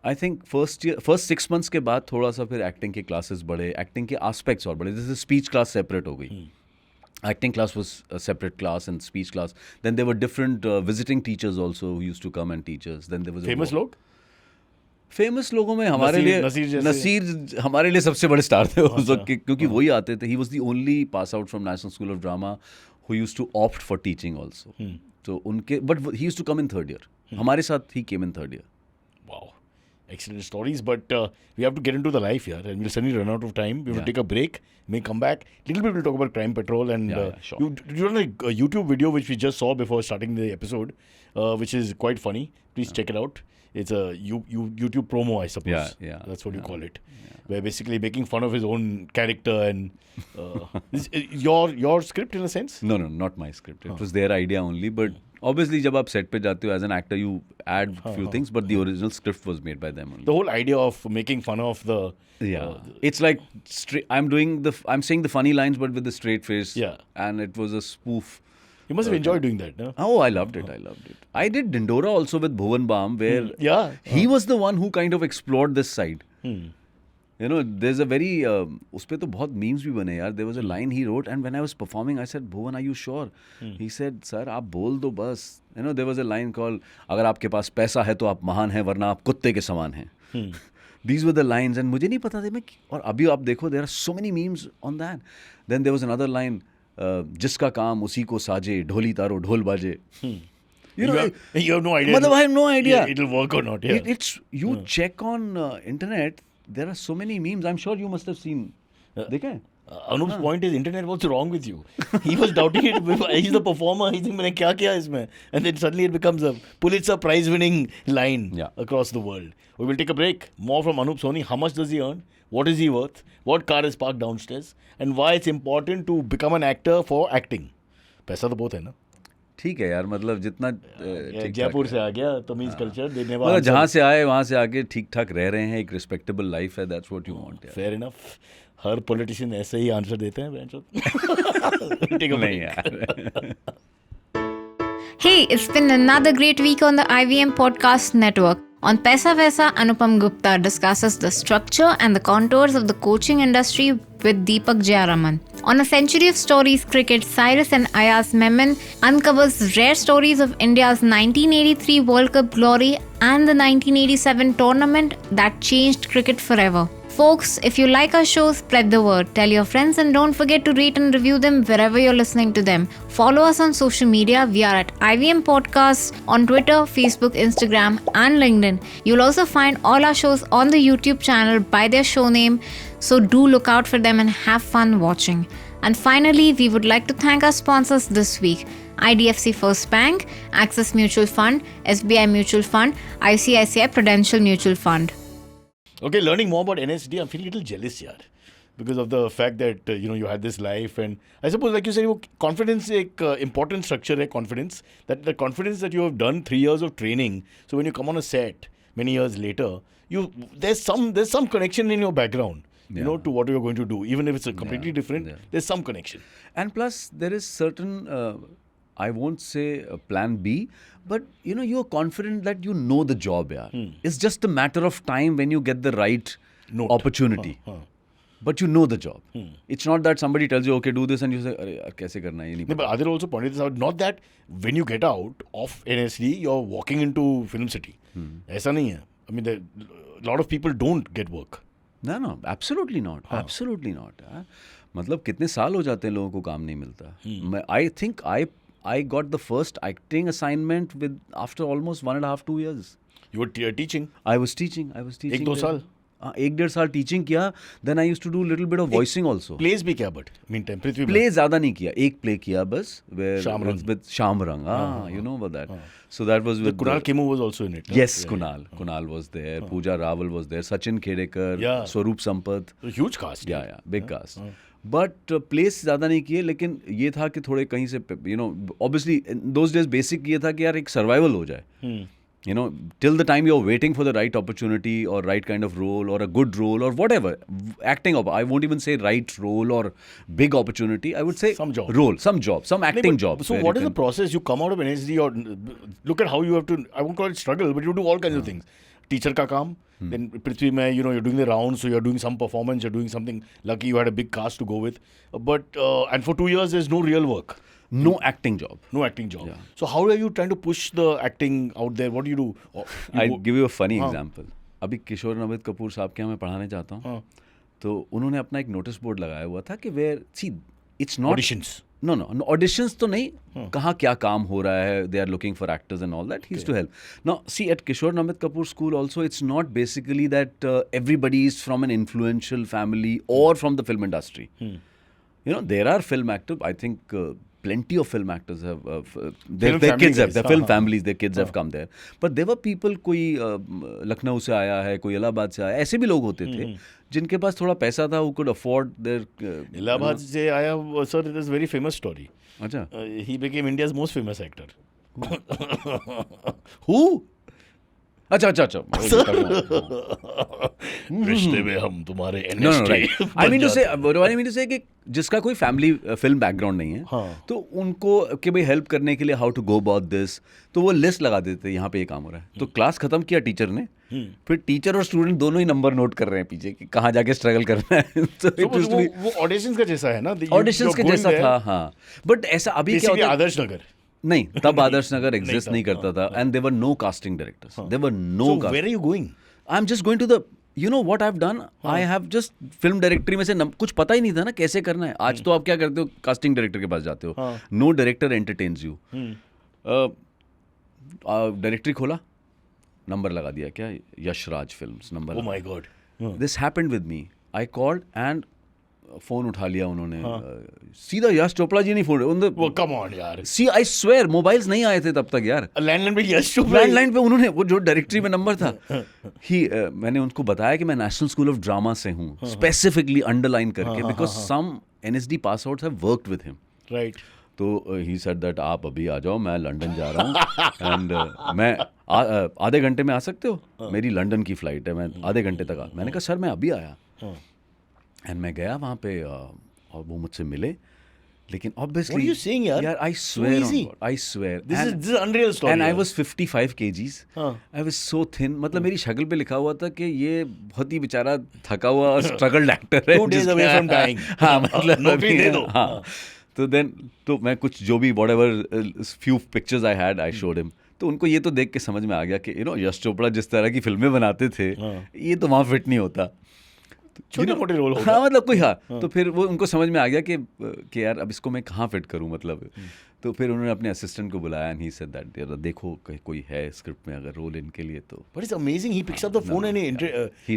S1: I think first 6 months के बाद थोड़ा सा फिर एक्टिंग के क्लासेस बढ़े, एक्टिंग के आस्पेक्ट्स और बढ़े. जैसे स्पीच क्लास सेपरेट हो गई. Acting class was a separate class and speech class. Then there were different visiting teachers also who used to come and teach us. Then there was
S2: Famous लोग?
S1: Famous लोगों में हमारे लिए नसीर हमारे लिए सबसे बड़े स्टार थे उस वक्त के, क्योंकि वही आते थे. He was the only pass out from National School of Drama who used to opt for teaching also. तो उनके but he used to come in third year. हमारे साथ he came in third year.
S2: Wow. Excellent stories, but we have to get into the life here, and we'll suddenly run out of time. We will
S1: Yeah.
S2: take a break, may come back. Little bit we'll talk about Crime Patrol, and
S1: Yeah, sure.
S2: you done a YouTube video which we just saw before starting the episode, which is quite funny. Please check it out. It's a YouTube promo, I suppose.
S1: Yeah.
S2: That's what you call it. Where basically making fun of his own character and your script in a sense.
S1: No, not my script. It was their idea only. But obviously, जब आप set पे जाते हो as an actor, you add few things. But the original script was made by them only.
S2: The whole idea of making fun of the
S1: It's like I'm saying the funny lines, but with the straight face.
S2: Yeah.
S1: And it was a spoof.
S2: you must have enjoyed doing that, no?
S1: Oh, I loved it. I did Dindora also with Bhuvan Bam, where
S2: Yeah.
S1: he was the one who kind of explored this side. You know, there's a very उस पे तो बहुत memes भी बने यार. There was a line he wrote, and when I was performing, I said, Bhuvan, are you sure? He said, sir, आप बोल दो बस. You know, there was a line called, अगर आपके पास पैसा है तो आप महान हैं, वरना आप कुत्ते के समान हैं. These were the lines, and मुझे नहीं पता था मैं. और अभी आप देखो, there are so many memes on that. Then there was another line, जिसका काम उसी को साजे, ढोली तारो ढोल बाजे. You know,
S2: you have no idea.
S1: मतलब I have no idea.
S2: Yeah, it'll work or not. Yeah.
S1: It's you check on internet. There are so many memes. I'm sure you must have seen. देखा है?
S2: Anup's point is internet. What's wrong with you? He was doubting it. He's the performer. He's thinking, मैंने क्या किया इसमें? And then suddenly it becomes a Pulitzer Prize-winning line across the world. We will take a break. More from Anup Soni. How much does he earn? What is he worth? What car is parked downstairs? And why it's important to become an actor for acting? पैसा तो बहुत है ना.
S1: ठीक है यार, मतलब जितना
S2: जयपुर से आ गया तमीज कल्चर देने वाला.
S1: मतलब जहाँ से आए वहाँ से आके ठीक ठाक रह रहे हैं, एक रिस्पेक्टेबल लाइफ है. That's what you want.
S2: Fair enough. Her politician ऐसे ही आंसर देते हैं.
S1: नहीं यार.
S3: Hey, it's been another great week on the IVM Podcast Network. On Paisa Vaisa, Anupam Gupta discusses the structure and the contours of the coaching industry with Deepak Jayaraman. On A Century of Stories Cricket, Cyrus and Ayaz Memon uncovers rare stories of India's 1983 World Cup glory and the 1987 tournament that changed cricket forever. Folks, if you like our shows, spread the word. Tell your friends and don't forget to rate and review them wherever you're listening to them. Follow us on social media. We are at IVM Podcasts on Twitter, Facebook, Instagram and LinkedIn. You'll also find all our shows on the YouTube channel by their show name. So do look out for them and have fun watching. And finally, we would like to thank our sponsors this week. IDFC First Bank, Axis Mutual Fund, SBI Mutual Fund, ICICI Prudential Mutual Fund.
S2: Okay, learning more about NSD, I'm feeling a little jealous, yaar, because of the fact that you had this life, and I suppose, like you said, confidence is an important structure. Confidence, that the confidence that you have done 3 years of training. So when you come on a set many years later, there's some connection in your background, to what you're going to do, even if it's completely different. There's some connection,
S1: and plus there is certain. I won't say plan B, but you're confident that you know the job. It's just a matter of time when you get the right opportunity. But you know the job. It's not that somebody tells you, okay, do this, and you say, "Arey, kaise karna hai?"
S2: But Adil also pointed this out. Not that when you get out of NSD, you're walking into Film City. ऐसा नहीं है. I mean, a lot of people don't get work.
S1: No, absolutely not. Absolutely not. मतलब कितने साल हो जाते हैं लोगों को काम नहीं मिलता. I think I got the first acting assignment after almost 1.5 2 years.
S2: You were teaching.
S1: I was teaching.
S2: 1-2 साल.
S1: 1-1.5 साल टीचिंग किया. Then I used to do a little bit of voicing also.
S2: Plays भी क्या but meantime पृथ्वी
S1: Play ज़्यादा नहीं किया. एक play किया बस.
S2: Shamrang.
S1: With Shamrang. You know about that. So that was with
S2: Kunal Kimu was also in it.
S1: Yes, Kunal. Kunal was there. Pooja Rawal was there. Sachin Khedekar. Swaroop Sampath.
S2: So huge cast.
S1: Yeah, big cast. But place ज़्यादा नहीं किए, लेकिन ये था कि थोड़े कहीं से ऑब्वियसली दोज डेज बेसिक ये था कि यार एक सर्वाइवल हो जाए. Till the time you're waiting for the right opportunity or right kind of role or a good role or whatever, acting I won't even say right role or big opportunity, I would say
S2: some job.
S1: Role, some job, some acting job.
S2: So what is the process? You come out of NSD or look at how you have to, I won't call it struggle, but you do all kinds of things. Teacher ka kaam, then Prithvi mein, you're doing the rounds, so you're doing some performance, you're doing something. Lucky you had a big cast to go with. But, and for 2 years, there's no real work.
S1: No acting job.
S2: No acting job. Yeah. So how are you trying to push the acting out there? What do you do?
S1: I'll give you a funny example. अभी किशोर नमित कपूर साहब के यहाँ मैं पढ़ाने जाता हूँ, तो उन्होंने अपना एक नोटिस बोर्ड लगाया हुआ था कि where, see, it's not
S2: auditions.
S1: No, auditions तो नहीं, कहाँ क्या काम हो रहा है, they are looking for actors and all that, he used to help. Now, see, at Kishore Namit Kapoor School also, it's not basically that everybody is from an influential family or from the film industry. You know, there are film actors, I think plenty of film actors have, their kids have, their film families, their kids have come there. But there were people, कोई लखनऊ से आया है, कोई इलाहाबाद से आया, ऐसे भी लोग होते थे जिनके पास थोड़ा पैसा था, who could afford their
S2: Allahabad से आया, sir, it is very famous story.
S1: अच्छा,
S2: He became India's most famous actor. Who?
S1: अच्छा.
S2: रिश्ते में हम तुम्हारे
S1: No,
S2: NST
S1: right. I mean to say, what I mean to say कि जिसका कोई फैमिली फिल्म बैकग्राउंड नहीं है,
S2: हाँ.
S1: तो उनको कि भाई हेल्प करने के लिए how to go about this, तो वो लिस्ट लगा देते यहाँ पे ये काम हो रहा है. तो क्लास खत्म किया टीचर ने, फिर टीचर और स्टूडेंट दोनों ही नंबर नोट कर रहे हैं पीछे कि कहाँ जाके स्ट्रगल करना है.
S2: वो ऑडिशंस का जैसा है ना,
S1: ऑडिशंस के जैसा था, हाँ. बट ऐसा अभी क्या होता है,
S2: आदर्श नगर
S1: नहीं, तब आदर्श नगर एग्जिस्ट नहीं करता था, and there were no casting directors, there were no.
S2: Where are you going?
S1: I am just going to the, you know what I've done? I have just film directory में से कुछ पता ही नहीं था ना कैसे करना है. आज तो आप क्या करते हो, कास्टिंग डायरेक्टर के पास जाते हो, no director entertains you. Directory खोला, नंबर लगा दिया, क्या Yashraj films number.
S2: Oh my God,
S1: this happened with me. I called and phone उठा लिया उन्होंने, सीधा यश चोपड़ा जी नहीं फोन.
S2: वो कम ऑन यार,
S1: सी आई स्वेयर, मोबाइल्स नहीं आए थे तब तक यार.
S2: लैंडलाइन पे यश चोपड़ा,
S1: लैंडलाइन पे उन्होंने वो जो डायरेक्टरी में नंबर था, मैंने उनको बताया कि मैं नेशनल स्कूल ऑफ ड्रामा से हूँ, स्पेसिफिकली अंडरलाइन करके, because some NSD pass outs have worked with him.
S2: Right.
S1: तो ही सेड दैट आप अभी आ जाओ, मैं लंदन जा रहा हूँ एंड मैं आधे घंटे में आ सकते हो, मेरी लंदन की फ्लाइट है, मैं आधे घंटे तक आ. मैंने कहा सर मैं अभी आया, एंड मैं गया वहाँ पे और वो मुझसे मिले, लेकिन obviously,
S2: What are you saying, यार?
S1: यार I swear
S2: easy.
S1: on God, I swear.
S2: This is unreal story.
S1: And I
S2: यार.
S1: was 55 kgs. I was so thin. मतलब मेरी शक्ल पे लिखा हुआ था कि ये बहुत ही बेचारा थका हुआ स्ट्रगल्ड एक्टर है.
S2: 2 days away from dying.
S1: हाँ मतलब
S2: नौकरी दे दो.
S1: हाँ. तो मैं कुछ जो भी whatever few pictures I had, I showed him. तो उनको ये तो देख के समझ में आ गया कि यश चोपड़ा जिस तरह की फिल्में बनाते थे, ये तो वहाँ फिट नहीं होता.
S2: छोटे मोटे रोल होगा.
S1: हाँ मतलब कोई, हाँ. तो फिर वो उनको समझ में आ गया कि यार अब इसको मैं कहाँ फिट करूँ मतलब. तो फिर उन्होंने अपने असिस्टेंट को बुलाया एंड ही सेड दैट यार देखो कोई है स्क्रिप्ट में अगर रोल इनके लिए तो.
S2: But it's amazing, he picks up the phone and he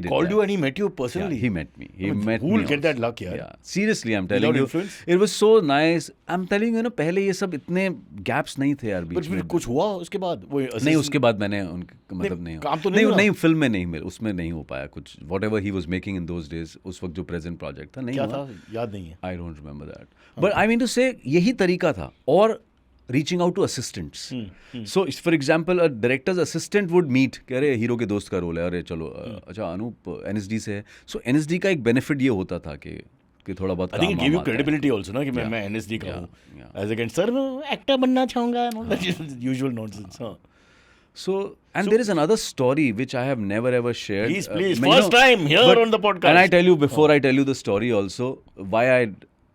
S1: did
S2: called
S1: that.
S2: you and he met you personally.
S1: Yeah, he met me. He met
S2: who
S1: me
S2: will get
S1: also.
S2: that luck, यार?
S1: Yeah, seriously, I'm telling
S2: Without
S1: you,
S2: influence?
S1: it was so nice. I'm telling you, पहले ये सब इतने gaps नहीं थे यार
S2: But
S1: बीच
S2: फिर
S1: में.
S2: कुछ हुआ उसके बाद? वो
S1: नहीं, उसके बाद मैंने उनके मतलब नहीं
S2: काम तो नहीं हुआ?
S1: नहीं फिल्म में नहीं मिल, उसमें नहीं हो पाया कुछ. Whatever he was making in those days, उस वक्त जो प्रेजेंट प्रोजेक्ट था नहीं
S2: क्या
S1: हुआ.
S2: था याद नहीं है.
S1: I don't remember that. But I mean to say यही तरीका था. और reaching out to assistants. So for example, a director's assistant would meet, कह रहे हीरो के दोस्त का रोल है, अरे चलो अच्छा अनूप NSD से है. So NSD का एक बेनिफिट ये होता था कि थोड़ा बहुत
S2: I think it gave you credibility also ना कि मैं NSD का हूँ. As against सर मैं एक्टर बनना चाहूँगा. Usual nonsense.
S1: So, and there is another story which I have never ever shared.
S2: Please, first time here on the podcast.
S1: And I tell you, before I tell you the story also,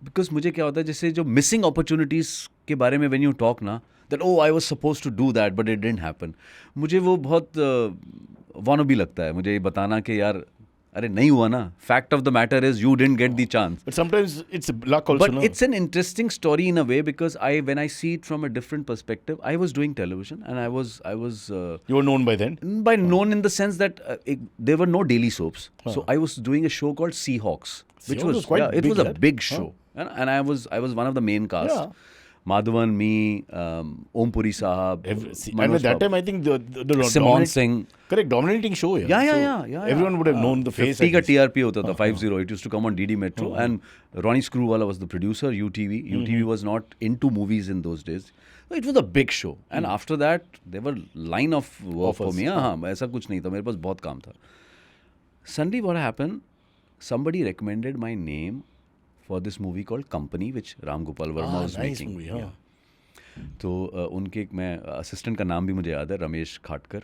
S1: because मुझे क्या होता है, जैसे जो missing opportunities के बारे में when you talk ना, that oh I was supposed to do that but it didn't happen. मुझे वो बहुत wannabe लगता है, मुझे ये बताना कि यार अरे नहीं हुआ ना. Fact of the matter is you didn't get the chance.
S2: But sometimes it's luck also.
S1: But it's an interesting story in a way because when I see it from a different perspective, I was doing television and I was
S2: you were known by then?
S1: by known in the sense that there were no daily soaps. So I was doing a show called Seahawks, which
S2: Seahawks was quite
S1: it
S2: big,
S1: was a
S2: right?
S1: big show. And I was one of the main cast.
S2: Yeah.
S1: Madhavan, me, Om Puri Sahab,
S2: And at that time, I think the
S1: Simon Singh.
S2: Correct, dominating show.
S1: Yeah.
S2: Everyone would have known the face.
S1: 50 का TRP होता था, 50. It used to come on DD Metro. And Ronnie Screwwala was the producer, UTV. UTV was not into movies in those days. So it was a big show. And after that, there were line of work for me. हाँ, ऐसा कुछ नहीं था. मेरे पास बहुत काम था. Suddenly what happened, somebody recommended my name for this movie called Company, which Ram Gopal Verma was
S2: nice
S1: making.
S2: movie, हाँ.
S1: तो उनके मैं असिस्टेंट का नाम भी मुझे याद है, Ramesh खाटकर.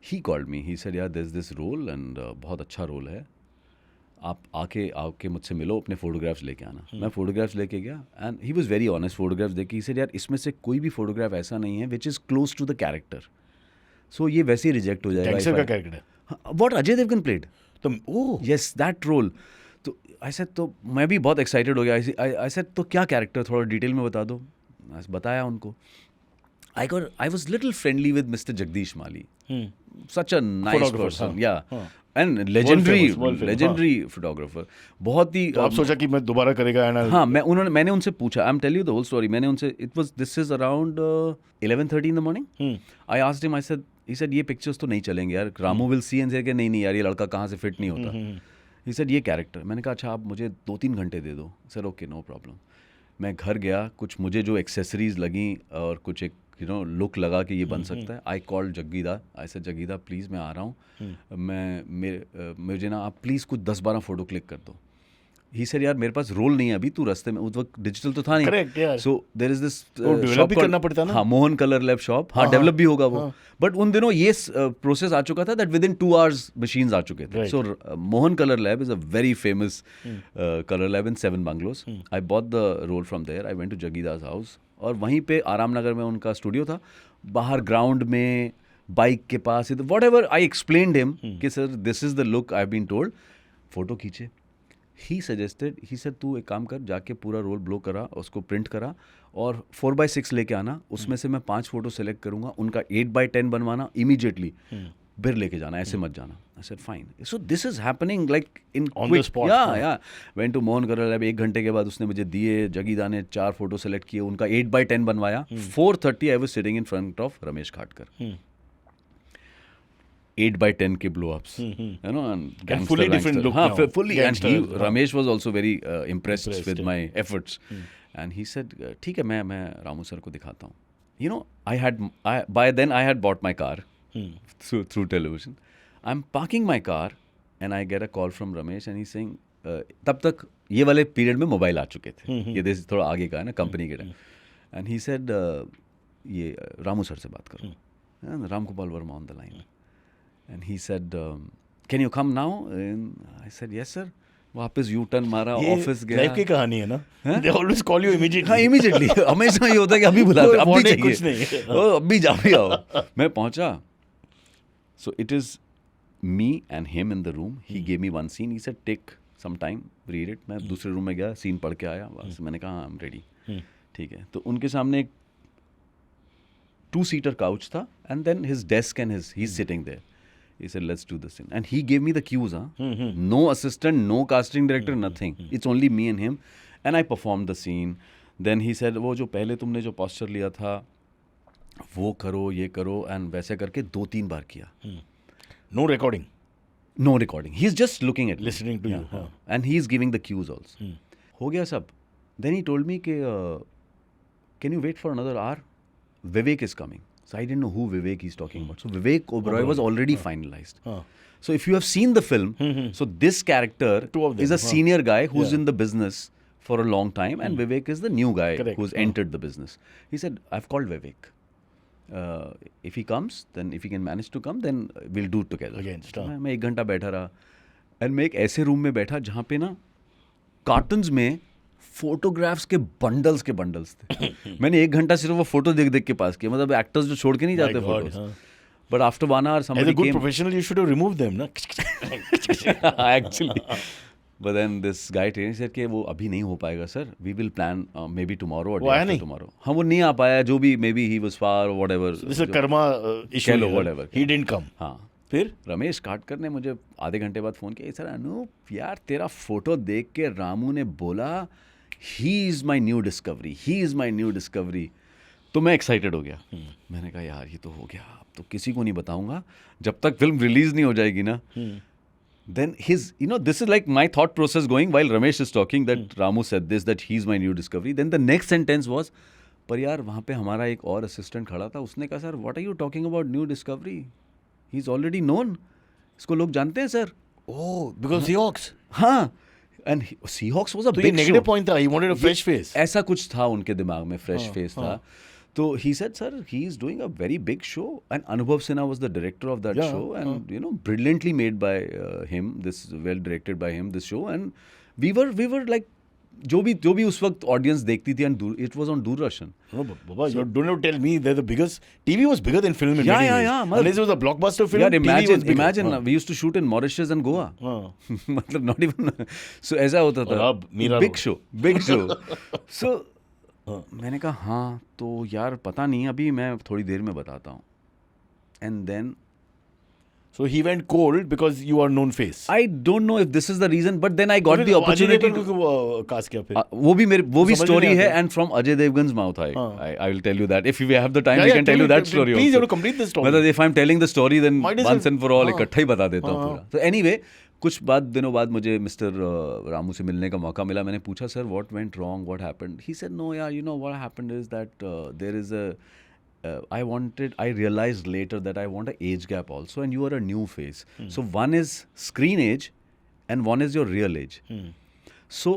S1: He called me. He said, यार there's this role and बहुत अच्छा रोल है. आप आके मुझसे मिलो, अपने फोटोग्राफ्स लेके आना. मैं फोटोग्राफ्स लेके गया and he was very honest. Photographs देखे, ही सेड यार इसमें से कोई भी फोटोग्राफ ऐसा नहीं है which is close to the character. So ये वैसे ही रिजेक्ट हो जाएगा.
S2: गैंगस्टर का कैरेक्टर है.
S1: What Ajay Devgn played.
S2: तो
S1: यस दैट रोल. तो ऐसे तो मैं भी बहुत एक्साइटेड हो गया. ऐसे तो क्या कैरेक्टर, थोड़ा डिटेल में बता दो. ऐसे बताया उनको. I was little friendly with Mr. Jagdish Mali. Such a nice
S2: Photographer,
S1: person.
S2: हाँ.
S1: Yeah.
S2: हाँ.
S1: And legendary
S2: world famous,
S1: photographer. बहुत ही
S2: तो आप सोचा कि मैं दोबारा करेगा and
S1: हाँ, मैंने उनसे पूछा. I'm tell you the whole story. मैंने उनसे, this is around 11:30 in the morning. I asked him, he said ये pictures तो नहीं चलेंगे यार. Ramu will see and say कि नहीं यार, ये लड़का कहाँ से fit नहीं होता. He said ये कैरेक्टर. मैंने कहा अच्छा आप मुझे 2-3 घंटे दे दो. Sir okay no problem. मैं घर गया, कुछ मुझे जो एक्सेसरीज लगी और कुछ एक लुक लगा कि ये बन सकता है. I called Jaggida. I said Jaggida please मैं आ रहा हूँ. मुझे ना आप प्लीज़ कुछ 10-12 फ़ोटो क्लिक कर दो. ही सर यार मेरे पास रोल नहीं है अभी, तू रास्ते में, उस वक्त डिजिटल तो था नहीं.
S2: Correct, yeah.
S1: So there is this
S2: develop भी करना पड़ता ना.
S1: हाँ, मोहन कलर लैब शॉप. हाँ, डेवलप भी होगा वो. बट उन दिनों ये प्रोसेस आ चुका था that within 2 hours machines आ चुके थे. So Mohan colour lab is a very famous colour lab in 7 bungalows. I bought the roll from there. I went to Jaggida's house और वहीं पे आराम नगर में उनका स्टूडियो था. बाहर ग्राउंड में बाइक के पास, whatever I explained him कि sir this is the look I have been told. Photo खींचे. ही सजेस्टेड, ही सर तू एक काम कर, जाके पूरा रोल ब्लो करा, उसको प्रिंट करा और 4x6 लेके आना. उसमें से मैं 5 फोटो सेलेक्ट करूंगा, उनका 8x10 बनवाना इमीडिएटली, फिर लेके जाना, ऐसे मत जाना. I said fine. So this is happening like in
S2: On the spot,
S1: या went to Mohan colour lab. 1 घंटे के बाद उसने मुझे दिए. जगीदा ने 4 फोटो सेलेक्ट किए, उनका 8x10 बनवाया. 4:30 I was sitting in front of Ramesh Khatkar. 8x10 के blow-ups, you know, and gangster,
S2: fully different look
S1: हाँ,
S2: now.
S1: fully. And
S2: Gangster,
S1: Ramesh was also very impressed with
S2: yeah.
S1: my efforts. And he said, ठीक है, मैं Ramu sir को दिखाता हूँ. You know, by then I had bought my car through television. I'm parking my car and I get a call from Ramesh and he's saying, तब तक ये वाले पीरियड में मोबाइल आ चुके थे. ये देश थोड़ा आगे का है ना, कंपनी के टाइम. And he said, ये रामू सर से बात करो. And Ram Gopal Verma on the line. And he said, can you come now? And I said, yes sir. वापस यू टर्न मारा, ऑफिस गया.
S2: लाइफ की कहानी है ना. They always call you immediately.
S1: हाँ, इमीडिएटली. हमेशा ये होता है कि अभी बुलाते, अभी चाहिए,
S2: कुछ नहीं.
S1: अभी आओ. मैं पहुंचा. So it is me and him in the room. He gave me one scene. He said take some time, read it. मैं दूसरे रूम में गया, सीन पढ़ के आया. बस मैंने कहा I'm ready. ठीक है. तो उनके सामने एक 2-seater couch था and then his desk and he's sitting there. He said, let's do this thing. And he gave me the cues, No assistant, no casting director, nothing. It's only me and him. And I performed the scene. Then he said, वो जो पहले तुमने जो posture लिया था, वो करो, ये करो. And वैसे करके 2-3 बार किया.
S2: No recording.
S1: No recording. He's just looking at me.
S2: Listening to you. हाँ.
S1: And he's giving the cues also. हो गया सब. Then he told me कि can you wait for another hour? Vivek is coming. So I didn't know who Vivek he's talking about. So Vivek Oberoi was already finalized. So if you have seen the film, so this character is a senior guy who's in the business for a long time and Vivek is the new guy who's entered the business. He said, I've called Vivek. If he comes, then if he can manage to come, then we'll do it together. मैं 1 घंटा बैठा रहा. And मैं एक ऐसे room में बैठा जहाँ पे ना कार्टन्स में फोटोग्राफ्स के बंडल्स थे. मैंने 1 घंटा सिर्फ वो फोटो देख के पास किया. मतलब एक्टर्स जो छोड़ के नहीं जाते photos. But after 1 hour somebody
S2: came. As a good
S1: came.
S2: professional, you should have removed them, na?
S1: Actually. But then this guy trainer said कि वो अभी नहीं हो पाएगा sir. We will plan maybe tomorrow or day after tomorrow. हाँ, वो नहीं आ पाया. जो भी maybe he was far or whatever.
S2: So this is a karma issue.
S1: Whatever.
S2: He didn't come.
S1: हाँ. फिर रमेश काटकर ने मुझे आधे घंटे बाद फ़ोन किया. सर अनूप यार तेरा फोटो देख के रामू ने बोला he is my new discovery. तो मैं एक्साइटेड हो गया. मैंने कहा यार ये तो हो गया, अब तो किसी को नहीं बताऊंगा जब तक फिल्म रिलीज नहीं हो जाएगी ना. Then this is like my thought process going while Ramesh is talking that Ramu said this, that he's my new discovery. Then the next sentence was, पर यार वहाँ पे हमारा एक और असिस्टेंट खड़ा था, उसने कहा sir what are you talking about new discovery? He's already known. इसको लोग जानते हैं सर.
S2: Oh, because Seahawks.
S1: हाँ. And Seahawks was a
S2: तो
S1: big
S2: ये negative
S1: show.
S2: point था. He wanted a fresh face.
S1: ऐसा कुछ था उनके दिमाग में, fresh face था. So he said, sir, he is doing a very big show. And Anubhav Sinha was the director of that show. And, brilliantly made by him, well directed by him, this show. And we were like, जो भी उस वक्त audience देखती थी, and it was on Doordarshan.
S2: No, but Baba, you don't tell me they're the biggest. TV was bigger than film in
S1: Yeah,
S2: many
S1: yeah,
S2: ways.
S1: yeah,
S2: Unless it was a blockbuster film,
S1: यार
S2: TV was bigger.
S1: imagine
S2: हाँ.
S1: we used to shoot in Mauritius and Goa.
S2: हाँ.
S1: मतलब not even so ऐसा होता था.
S2: और अब Mira
S1: big
S2: road.
S1: show. So मैंने कहा हाँ तो यार पता नहीं, अभी मैं थोड़ी देर में बताता हूँ. And then
S2: So he went cold because you are known face.
S1: I don't know if this is the reason, but then I got the opportunity to,
S2: cast किया फिर.
S1: वो भी
S2: समझ
S1: story
S2: नहीं
S1: है,
S2: आता.
S1: and from Ajay Devgan's mouth I will tell you that if we have the time
S2: Yeah,
S1: we
S2: yeah,
S1: can tell you that story
S2: Please, you
S1: also.
S2: have to complete this story.
S1: मतलब if I'm telling the story then
S2: Might as
S1: once
S2: well-
S1: and for all
S2: हाँ.
S1: इकट्ठा ही बता देता हूँ
S2: हाँ.
S1: पूरा. So anyway, कुछ दिनों बाद मुझे मिस्टर रामू से मिलने का मौका मिला. मैंने पूछा sir what went wrong, what happened? He said no yeah, you know what happened is that there is a I realized later that I want an age gap also, and you are a new face. So one is screen age and one is your real age. So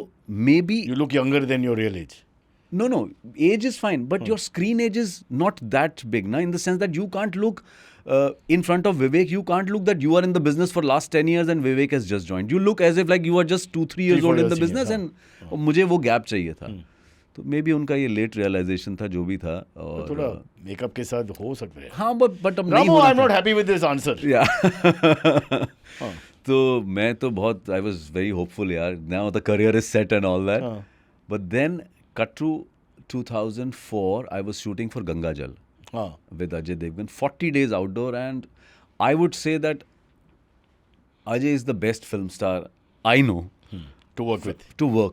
S1: maybe
S2: You look younger than your real age.
S1: no, age is fine, but your screen age is not that big, na, in the sense that you can't look in front of Vivek, you can't look that you are in the business for last 10 years and Vivek has just joined. You look as if like you are just 2-3 years
S2: 3-4
S1: old in the
S2: years
S1: business,
S2: senior,
S1: and मुझे वो gap चाहिए था. तो may be उनका ये late realisation था, जो भी था. और
S2: थोड़ा मेकअप के साथ हो सकता है.
S1: हाँ बट अब नहीं
S2: Ramu,
S1: होना
S2: I'm
S1: था.
S2: not happy with this answer.
S1: तो मैं तो बहुत आई वॉज वेरी होपफुल यार. Now the career is set and all that. But then cut to 2004 I was shooting for Ganga Jal with Ajay Devgan, 40 days outdoor, and I would say that Ajay is the best film star I know
S2: To work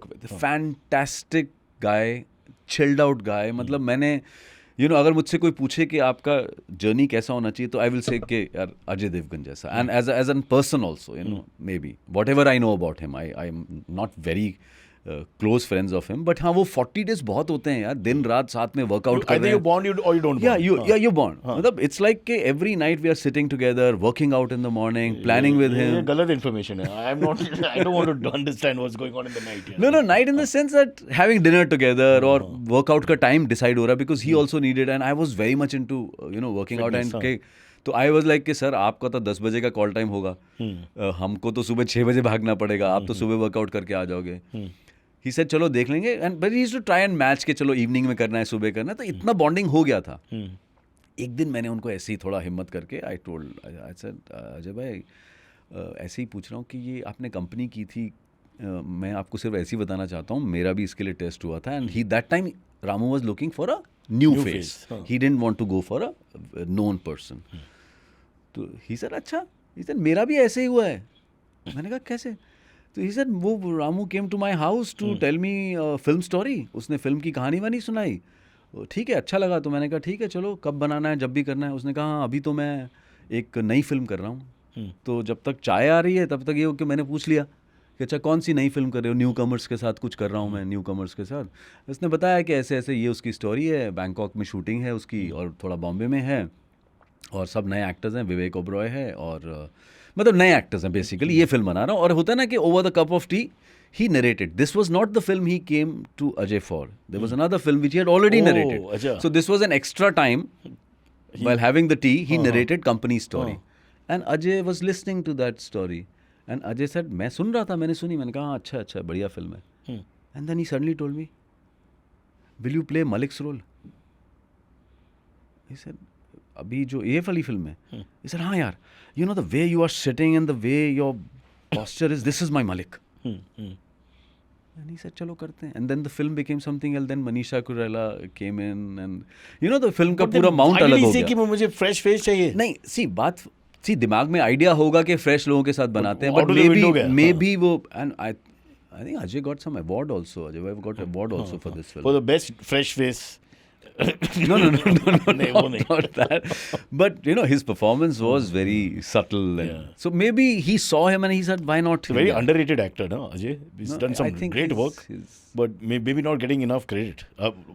S2: with.
S1: Fantastic guy, chilled out guy. मतलब मैंने अगर मुझसे कोई पूछे कि आपका journey कैसा होना चाहिए, तो आई विल से कि यार अजय देवगन जैसा. And as an person also maybe whatever I know about him, I am not very close friends of him, but हाँ वो 40 days बहुत होते हैं यार. दिन रात साथ में वर्कआउट कर
S2: Either
S1: रहे
S2: you
S1: हैं.
S2: bond or you don't bond.
S1: You bond. मतलब it's like कि every night we are sitting together, working out in the morning, planning with
S2: ये
S1: him.
S2: गलत information है. I don't want to understand what's going on in the night. यार.
S1: No, night in the sense that having dinner together or workout का time decide हो रहा, because he also needed, and I was very much into working out, and
S2: Fitness,
S1: तो I was like कि sir आपका तो 10 बजे का call time होगा, हमको तो सुबह 6 बजे भागना पड़ेगा, आप तो सुबह वर्कआउट करके आ जाओगे. ही सेड चलो देख लेंगे, and but he used to try and match के चलो इवनिंग में करना है, सुबह करना है. तो इतना बॉन्डिंग हो गया था. एक दिन मैंने उनको ऐसे ही थोड़ा हिम्मत करके आई सेड अजय भाई ऐसे ही पूछ रहा हूँ कि ये आपने कंपनी की थी, मैं आपको सिर्फ ऐसे ही बताना चाहता हूँ, मेरा भी इसके लिए टेस्ट हुआ था. And he that time Ramu was looking for a new face. He didn't want to go for a known person. तो ही सेड अच्छा, ही सेड मेरा भी ऐसे ही हुआ है. मैंने कहा कैसे? तो ही सेड वो Ramu came to my house to tell me film story. उसने फिल्म की कहानी वानी सुनाई. ठीक है, अच्छा लगा. तो मैंने कहा ठीक है चलो, कब बनाना है, जब भी करना है. उसने कहा हाँ अभी तो मैं एक नई फिल्म कर रहा हूँ, तो जब तक चाय आ रही है तब तक ये कि मैंने पूछ लिया कि अच्छा कौन सी नई फिल्म कर रहे हो. न्यू कमर्स के साथ कुछ कर रहा हूँ मैं, न्यू कमर्स के साथ. उसने बताया कि ऐसे ऐसे ये उसकी स्टोरी है, बैंकॉक में शूटिंग है उसकी और थोड़ा बॉम्बे में है, और सब नए एक्टर्स हैं, विवेक ओबरॉय है और मतलब नए एक्टर्स हैं बेसिकली. ये फिल्म बना रहा हूँ. और होता है ना कि over the cup of T he narrated. This was not the film he came to Ajay for. There was another film which he had already narrated.
S2: Achha.
S1: So this was an extra time. While having the tea, he narrated company story. And Ajay was listening to that story. And Ajay said, मैं सुन रहा था, मैंने सुनी, मैंने कहा हाँ अच्छा बढ़िया फिल्म है. And then he suddenly told me, will you play Malik's role? He said, अभी जो ये वाली फिल्म है. He said, हाँ यार, you know the way you are sitting and the way your posture is, this is my Malik. And he said, चलो करते हैं. And then the film became something else. Then Manisha Koirala came in, and the film का पूरा mount अलग हो गया.
S2: कि मुझे फ्रेश फेस चाहिए.
S1: नहीं, दिमाग में आइडिया होगा कि फ्रेश लोगों के साथ बनाते हैं, but maybe वो, and I think Ajay got some award also. Ajay got award also for this film.
S2: For the best fresh face.
S1: No, not that. But his performance was very subtle, and so maybe he saw him and he said, "Why not?"
S2: He's a very underrated actor, no? Ajay. He's done some
S1: I think
S2: great work, but maybe not getting enough credit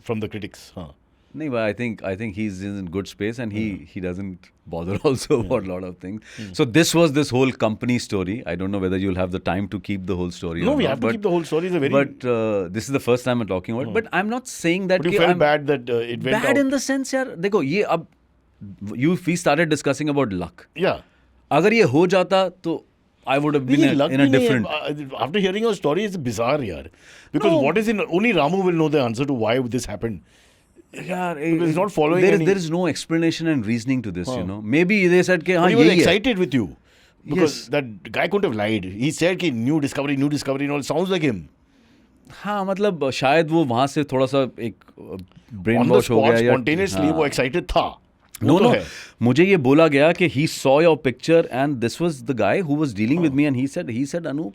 S2: from the critics.
S1: No, but I think he's in good space, and he doesn't bother also about a lot of things. So this was this whole company story. I don't know whether you'll have the time to keep the whole story.
S2: No,
S1: or
S2: we
S1: not,
S2: have to keep the whole story. It's a very.
S1: But this is the first time I'm talking about it. But I'm not saying that.
S2: But you felt bad that it went
S1: bad
S2: out.
S1: in the sense, यार देखो ये अब we started discussing about luck.
S2: Yeah.
S1: अगर ये हो जाता तो I would have
S2: ये
S1: been
S2: luck
S1: in a
S2: भी नहीं है.
S1: different.
S2: After hearing your story, it's bizarre, yaar. Because
S1: No.
S2: what is in only Ramu will know the answer to why this happened.
S1: Yeah,
S2: Because it's not following any.
S1: there is no explanation and reasoning to this, you know. Maybe they said कि
S2: But
S1: हाँ
S2: he was
S1: यही है.
S2: excited with you. Because
S1: Yes.
S2: that guy couldn't have lied. He said कि new discovery and all. Sounds like him.
S1: हाँ मतलब शायद वो वहाँ से थोड़ा सा एक ब्रेन
S2: On the
S1: वॉश हो
S2: spot,
S1: गया या
S2: spontaneously,
S1: हाँ.
S2: वो excited था.
S1: No,
S2: वो तो
S1: no.
S2: है.
S1: मुझे ये बोला गया कि he saw your picture and this was the guy who was dealing with me and he said Anup,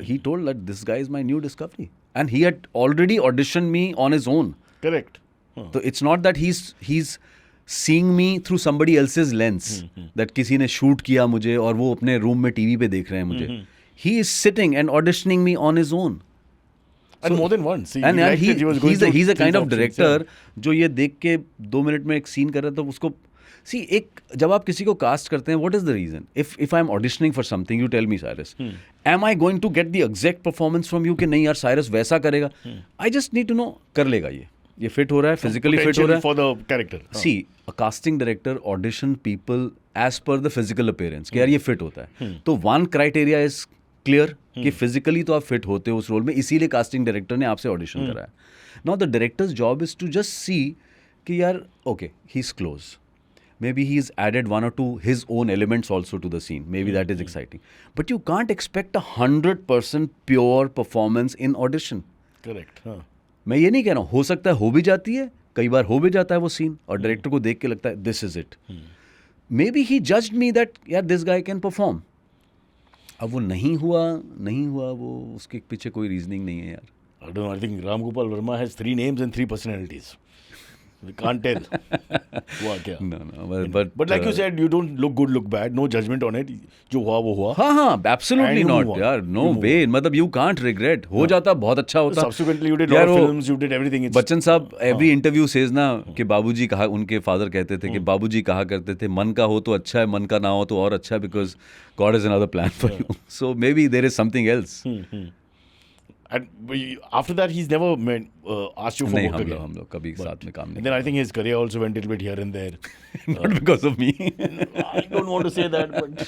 S1: he told that this guy is my new discovery and he had already auditioned me on his own.
S2: Correct.
S1: So it's not that he's seeing me through somebody else's lens that किसी ने shoot किया मुझे और वो अपने room में TV पे देख रहे हैं मुझे. He is sitting and auditioning me on his own.
S2: And more than once. He
S1: And
S2: liked it. He was going
S1: he's a
S2: through
S1: kind
S2: these
S1: of
S2: options,
S1: director जो ये देख के 2 मिनट में एक सीन कर रहा था उसको सी एक जब आप किसी को कास्ट करते हैं what is the reason if I am auditioning for something you tell me Cyrus am I going to get the exact performance from you कि नहीं यार साइरस वैसा करेगा I just need to know कर लेगा ये फिट हो रहा है फिजिकली फिट हो रहा है
S2: for the character.
S1: See a casting director audition people as per the physical appearance कि यार ये फिट होता है तो वन क्राइटेरिया इज क्लियर कि फिजिकली तो आप फिट होते हो उस रोल में इसीलिए कास्टिंग डायरेक्टर ने आपसे ऑडिशन कराया now the director's job is to just see कि यार okay he is close maybe he's added 1 or 2 his own elements also to the scene maybe that is exciting but you can't expect 100% pure performance in audition.
S2: Correct. हाँ.
S1: मैं ये नहीं कह रहा हूँ हो सकता है हो भी जाती है कई बार हो भी जाता है वो सीन और डायरेक्टर को देख के लगता है this is it may be he judged me that यार दिस गाय कैन परफॉर्म अब वो नहीं हुआ वो उसके पीछे कोई रीजनिंग नहीं है यार.
S2: I don't know. I think Ram Gopal Verma has 3 names and 3 personalities. We can't tell. हुआ क्या?
S1: No, but
S2: like you said, you don't look good, look bad. No judgment on it. जो हुआ वो हुआ.
S1: हाँ absolutely
S2: And you
S1: not
S2: move on.
S1: यार no
S2: You move
S1: way मतलब you can't regret हो जाता बहुत अच्छा होता.
S2: Subsequently, you did a lot
S1: यार
S2: of
S1: वो
S2: films. You did everything. It's-
S1: Bachchan साहब एवरी इंटरव्यू सेज ना कि बाबूजी कहा उनके फादर कहते थे कि बाबूजी कहा करते थे मन का हो तो अच्छा है मन का ना हो तो और अच्छा है because God is another plan for you so maybe there is something else.
S2: And after that, he's never asked you for
S1: नहीं
S2: work again.
S1: हम लोग कभी साथ में काम
S2: And
S1: नहीं
S2: then I think his career also went a little bit here and there.
S1: not because of me.
S2: I don't want to say that, but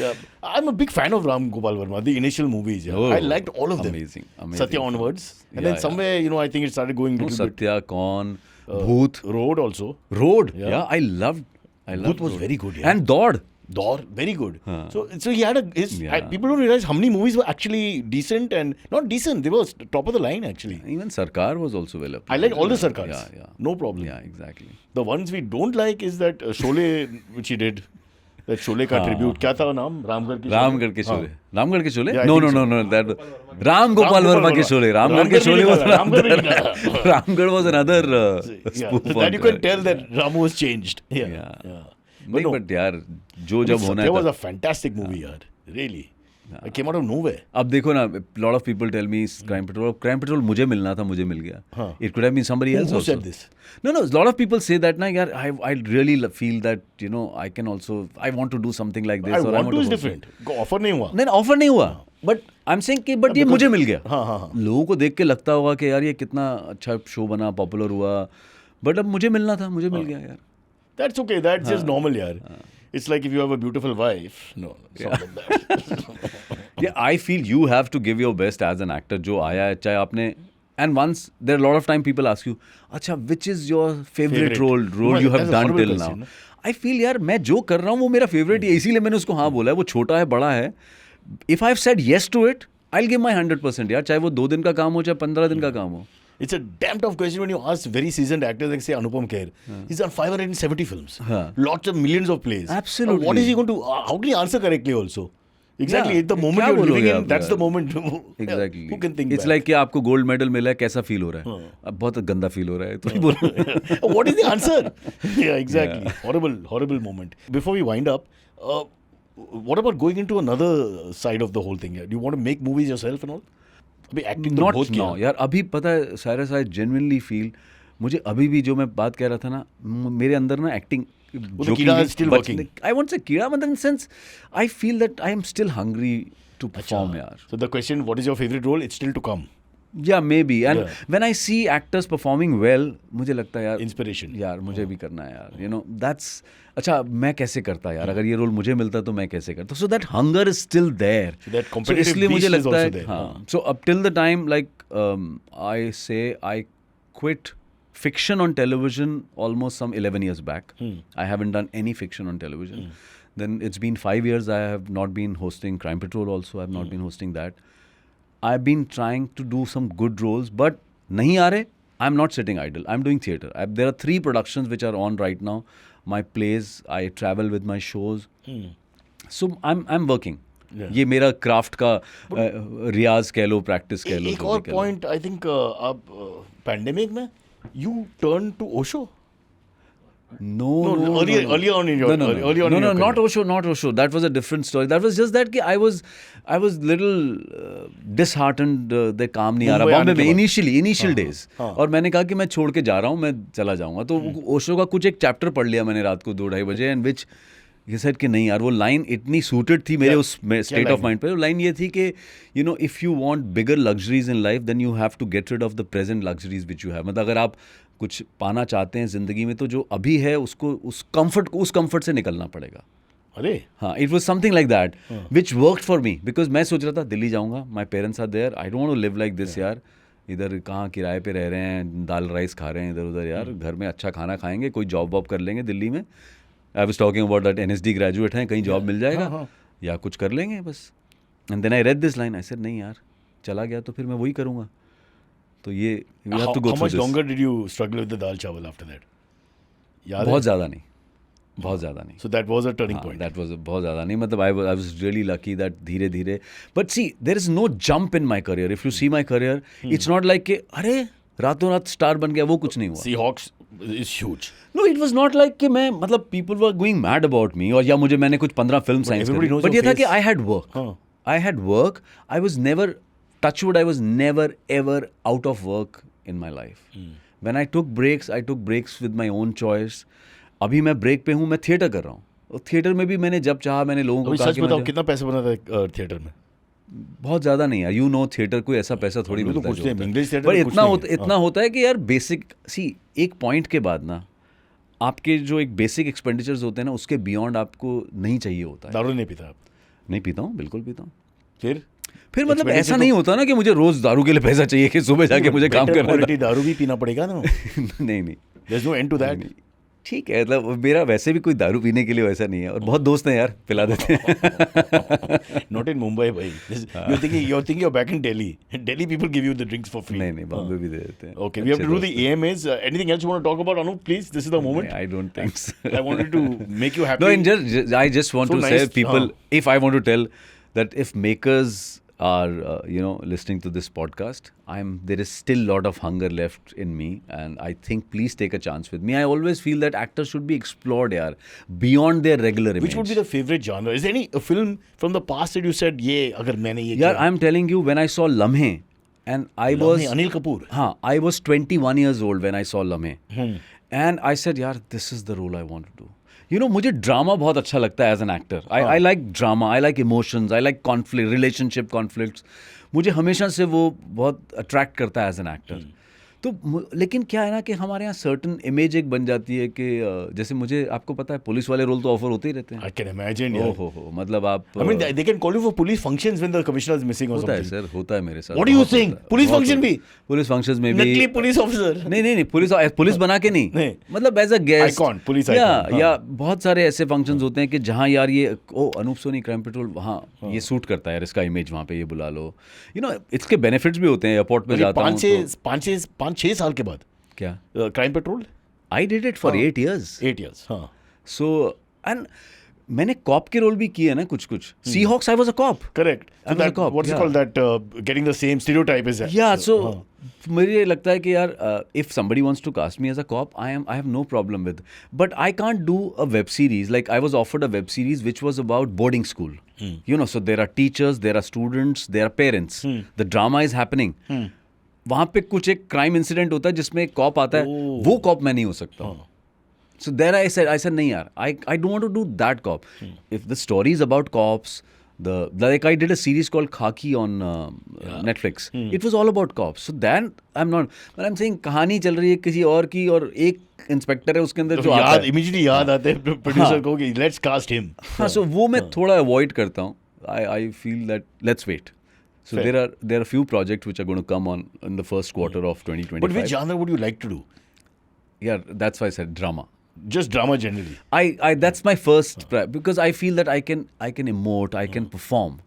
S2: yeah, I'm a big fan of Ram Gopal Verma. The initial movies, yeah.
S1: Oh,
S2: I liked all of them.
S1: amazing.
S2: Satya onwards, and
S1: Yeah,
S2: then somewhere I think it started going
S1: No,
S2: little bit.
S1: Satya Kaun Bhoot
S2: Road also.
S1: Road
S2: Yeah.
S1: I loved
S2: Bhoot was
S1: Road.
S2: very good, yeah.
S1: and Dord.
S2: Dor, very good. So he had
S1: Yeah.
S2: people don't realize how many movies were actually decent and not decent. They were top of the line actually.
S1: Even Sarkar was also well up.
S2: I like all the Sarkars.
S1: Yeah.
S2: No problem.
S1: Yeah, exactly.
S2: The ones we don't like is that Sholay which he did. That Sholay ka tribute. क्या था नाम? रामगढ़ की
S1: रामगढ़ के शोले. रामगढ़ के Sholay?
S2: Yeah, I
S1: No,
S2: think
S1: no. That Ram Gopal Verma के Sholay. Ramgarh के Sholay was another. Ramgarh was another spoof.
S2: That you can tell that Ramu was changed. Yeah.
S1: नहीं but यार जो जब होना
S2: Satya was
S1: है
S2: a fantastic movie, yaar. Really. It came out of nowhere.
S1: अब देखो ना lot of people tell me crime patrol मुझे मिलना था मुझे मिल गया. It could have been somebody else
S2: Who
S1: also.
S2: said this?
S1: No, a lot of people say that ना यार I really feel that I can also I want to do something like this.
S2: I
S1: or
S2: want to is
S1: also-
S2: different. Offer नहीं हुआ.
S1: नहीं offer नहीं हुआ but I am saying कि but ये मुझे मिल गया.
S2: हाँ.
S1: लोगों को देख के लगता होगा कि यार ये कितना अच्छा शो बना पॉपुलर हुआ बट अब मुझे मिलना था मुझे मिल गया यार.
S2: That's okay. That's just normal, yaar. It's like if you have a beautiful wife. No, it's not like that.
S1: Yeah, I feel you have to give your best as an actor. जो आया है चाहे आपने and once there are a lot of time people ask you अच्छा which is your favorite role
S2: No,
S1: you have
S2: that's a
S1: done
S2: horrible
S1: till now.
S2: question,
S1: I feel यार मैं जो कर रहा हूँ वो मेरा favorite है इसीलिए मैंने उसको हाँ बोला है वो छोटा है बड़ा है. If I've said yes to it I'll give my 100% यार चाहे वो 2 दिन का काम हो चाहे 15 दिन का काम हो.
S2: It's a damn tough question when you ask very seasoned actors like say Anupam Kher. He's done 570 films. Lots of millions of plays.
S1: Absolutely.
S2: What is he going to how can he answer correctly also? Exactly.
S1: Yeah.
S2: It's the moment
S1: क्या
S2: you're living
S1: बोलोगे
S2: in,
S1: आप
S2: that's
S1: यार?
S2: the moment.
S1: Exactly.
S2: Who can think
S1: It's
S2: back?
S1: like कि आपको gold medal मिला है कैसा feel हो रहा है. अब बहुत गंदा फील हो रहा है तो ही बोलो.
S2: What is the answer? Yeah, exactly. Horrible moment. Before we wind up, what about going into another side of the whole thing? Do you want to make movies yourself and all? अभी acting तो
S1: not
S2: बहुत किया.
S1: Now यार अभी पता है Cyrus I genuinely feel मुझे अभी भी जो मैं बात कह रहा था ना मेरे अंदर ना एक्टिंग
S2: तो कीड़ा is still working.
S1: I won't say कीड़ा मतलब in sense I feel that I am still hungry to perform यार.
S2: So the question, what is your favorite role? It's still to come.
S1: Yeah, maybe. And
S2: Yeah.
S1: when I see actors performing well, मुझे लगता है यार
S2: Inspiration.
S1: यार मुझे भी करना है यार, you know, that's अच्छा मैं कैसे करता यार, अगर ये रोल मुझे मिलता तो मैं कैसे करता, so that hunger is still there.
S2: So that competitive
S1: इसलिए मुझे
S2: beast is
S1: लगता
S2: also
S1: है
S2: there.
S1: हाँ, so up till the time like I say I quit fiction on television almost some 11 years back. I haven't done any fiction on television. Then it's been 5 years I have not been hosting Crime Patrol also. I have not been hosting that. I've been trying to do some good roles, but nahi aa rahe. I'm not sitting idle. I'm doing theatre. There are 3 productions which are on right now. My plays, I travel with my shows. So I'm working.
S2: Yeah.
S1: ये मेरा craft का रियाज कह लो, practice कह लो.
S2: एक
S1: जो
S2: और
S1: भी कह लो.
S2: पॉइंट आई थिंक आप पैंडेमिक में you turn to Osho.
S1: No,
S2: earlier on in your
S1: no,
S2: earlier on in your
S1: not
S2: career.
S1: Osho. That was a different story. That was just that कि I was little disheartened. The काम नहीं आ रहा
S2: मुंबई
S1: बॉम्बे
S2: आने
S1: में
S2: के बाद.
S1: initial days.
S2: हाँ.
S1: और मैंने कहा कि मैं छोड़ के जा रहा हूँ, मैं चला जाऊँगा. तो ओशो का कुछ एक चैप्टर पढ़ लिया मैंने रात को 2-2:30 बजे, एंड विच ये सेड कि नहीं यार, वो लाइन इतनी सूटेड थी मेरे उस स्टेट ऑफ माइंड पे. वो लाइन ये थी कि you know, if you want bigger luxuries in life then you have to get rid of the present luxuries which you have. मतलब अगर आप कुछ पाना चाहते हैं ज़िंदगी में तो जो अभी है उसको उस कंफर्ट से निकलना पड़ेगा.
S2: अरे
S1: हाँ, it was something like that which worked for me, because मैं सोच रहा था दिल्ली जाऊँगा, my parents are there, I don't want to live like this यार. इधर कहाँ किराए पे रह रहे हैं, दाल राइस खा रहे हैं इधर उधर यार. घर में अच्छा खाना खाएंगे, कोई जॉब वॉब कर लेंगे दिल्ली में. I was talking about that NSD graduate हैं, कहीं जॉब मिल जाएगा या कुछ कर लेंगे बस. And then I read this line, I said नहीं यार, चला गया तो फिर मैं वही करूँगा. तो ये you have to go
S2: how
S1: through
S2: much
S1: this.
S2: longer did you struggle with the dal chawal after that? याद
S1: बहुत
S2: है?
S1: ज़्यादा नहीं, बहुत ज़्यादा नहीं.
S2: So that was a turning point.
S1: That was बहुत ज़्यादा नहीं. मतलब I was really lucky that धीरे धीरे. But see, there is no jump in my career. If you see my career, it's not like कि अरे रातों रात स्टार बन गया, वो कुछ नहीं हुआ.
S2: Seahawks is huge.
S1: No, it was not like कि मैं, मतलब people were going mad about me, और या मुझे मैंने कुछ 15 film science
S2: everybody knows
S1: but
S2: your
S1: ये था कि
S2: face.
S1: I had work.
S2: हाँ.
S1: I had work. I was never, touch wood, I was never ever out of work in my life. When I took breaks with my own choice. अभी मैं break पे हूँ, मैं theatre कर रहा हूँ. और थिएटर में भी मैंने जब चाहा, मैंने लोगों को
S2: अभी
S1: कहा
S2: सच
S1: कि
S2: बताओ
S1: मैं
S2: कितना पैसा बना था थिएटर में?
S1: बहुत ज़्यादा नहीं यार. यू नो, थिएटर कोई ऐसा पैसा थोड़ी
S2: हम लोग तो
S1: मिलता है
S2: पूछते हैं,
S1: जो होता है.
S2: इंग्लिश थिएटर
S1: पर
S2: में कुछ
S1: इतना
S2: नहीं
S1: होता
S2: है.
S1: इतना होता है कि यार बेसिक, सी एक पॉइंट के बाद ना आपके जो एक बेसिक एक्सपेंडिचर्स होते हैं ना, उसके बियॉन्ड आपको नहीं चाहिए होता है.
S2: दारू नहीं पीता आप?
S1: नहीं पीता हूँ, बिल्कुल पीता हूँ.
S2: फिर
S1: मतलब
S2: Expenditure
S1: ऐसा
S2: तो-
S1: नहीं होता ना कि मुझे रोज दारू के लिए पैसा चाहिए कि सुबह जाके मुझे काम
S2: Better
S1: करना
S2: quality दारू भी पीना पड़ेगा ना.
S1: था. नहीं
S2: There's no end to that.
S1: ठीक है. मतलब मेरा वैसे भी कोई दारू पीने के लिए वैसा नहीं है, और बहुत दोस्त हैं यार, पिला देते हैं.
S2: Not in Mumbai, bhai. You're thinking you're back in Delhi. Delhi people give you the drinks for free.
S1: नहीं बॉम्बे भी दे देते हैं.
S2: Okay, we have to do the AMAs. Anything else you want to talk about, Anup? Please, this is the moment.
S1: I don't think so.
S2: I wanted to make you happy.
S1: No, I just want
S2: So
S1: to
S2: nice,
S1: say people, if I want to tell that if makers are listening to this podcast, there is still a lot of hunger left in me, and I think please take a chance with me. I always feel that actors should be explored yaar, beyond their regular image.
S2: Which would be the favorite genre? Is there any a film from the past that you said, "Yeah, अगर मैंने ये
S1: यार,
S2: किया"?
S1: I'm telling you, when I saw Lamhe, and I was
S2: Anil Kapoor.
S1: I was 21 years old when I saw Lamhe, and I said, यार, this is the role I want to do. You know, मुझे drama बहुत अच्छा लगता है as an actor. I like drama, I like emotions, I like conflict, relationship conflicts. मुझे हमेशा से वो बहुत अट्रैक्ट करता है एज एन एक्टर. तो लेकिन क्या है ना कि हमारे यहाँ सर्टन इमेज एक बन जाती है कि जैसे मुझे, आपको पता है, पुलिस वाले रोल तो ऑफर होते ही रहते हैं.
S2: I can imagine. Yeah.
S1: हो मतलब आप,
S2: I mean, they can call you for police functions when the commissioner is missing or
S1: होता है
S2: something.
S1: सर, होता है मेरे साथ.
S2: What do you
S1: बहुत
S2: think?
S1: होता है,
S2: Police
S1: बहुत
S2: function
S1: होता है.
S2: भी?
S1: पुलिस फंक्शंस में भी.
S2: नकली पुलिस ऑफिसर.
S1: नहीं, पुलिस बना के नहीं.
S2: नहीं.
S1: मतलब as a guest.
S2: Icon, police icon.
S1: या बहुत सारे ऐसे फंक्शंस होते हैं कि जहाँ यार ये अनूप सोनी क्राइम पेट्रोल, वहाँ ये सूट करता है यार, इसका इमेज वहाँ पे ये बुला लो. यू नो, इसके बेनिफिट्स भी होते हैं. एयरपोर्ट पे जाता हूँ तो
S2: 5-6 साल के बाद
S1: क्या,
S2: crime petrol.
S1: I did it for 8 years.
S2: 8 years. हाँ.
S1: सो एंड मैंने कॉप के रोल भी किए ना कुछ. Seahawks, I was a cop.
S2: Correct. So
S1: I was a
S2: that,
S1: cop,
S2: what's it
S1: yeah.
S2: called, that getting the same stereotype is that.
S1: Yeah, so मुझे लगता है कि यार, if somebody wants to cast me as a cop, I have no problem with. But I can't do a web series. Like, I was offered a web series which was about boarding school. You know, so there are teachers, there are students, there are parents. The drama is happening. वहाँ पे कुछ एक crime incident होता है जिसमें एक corp आता है. वो कॉप मैं नहीं हो सकता. So there I said नहीं यार, I don't want to do that cop. If the story is about cops, like I did a series called Khaki on Netflix. It was all about cops. So then I'm not, but I'm saying कहानी चल रही है किसी और की और एक inspector है उसके अंदर जो आता है.
S2: इमीडिएटली याद आते हैं प्रोड्यूसर को कि लेट्स कास्ट हिम.
S1: हाँ, so वो मैं थोड़ा अवॉइड करता हूँ. I feel that let's wait. So
S2: Fair.
S1: there are a few projects which are going to come on in the first quarter of 2025.
S2: But which genre would you like to do?
S1: Yeah, that's why I said drama.
S2: Just drama generally.
S1: I that's my first because I feel that I can emote, I can perform.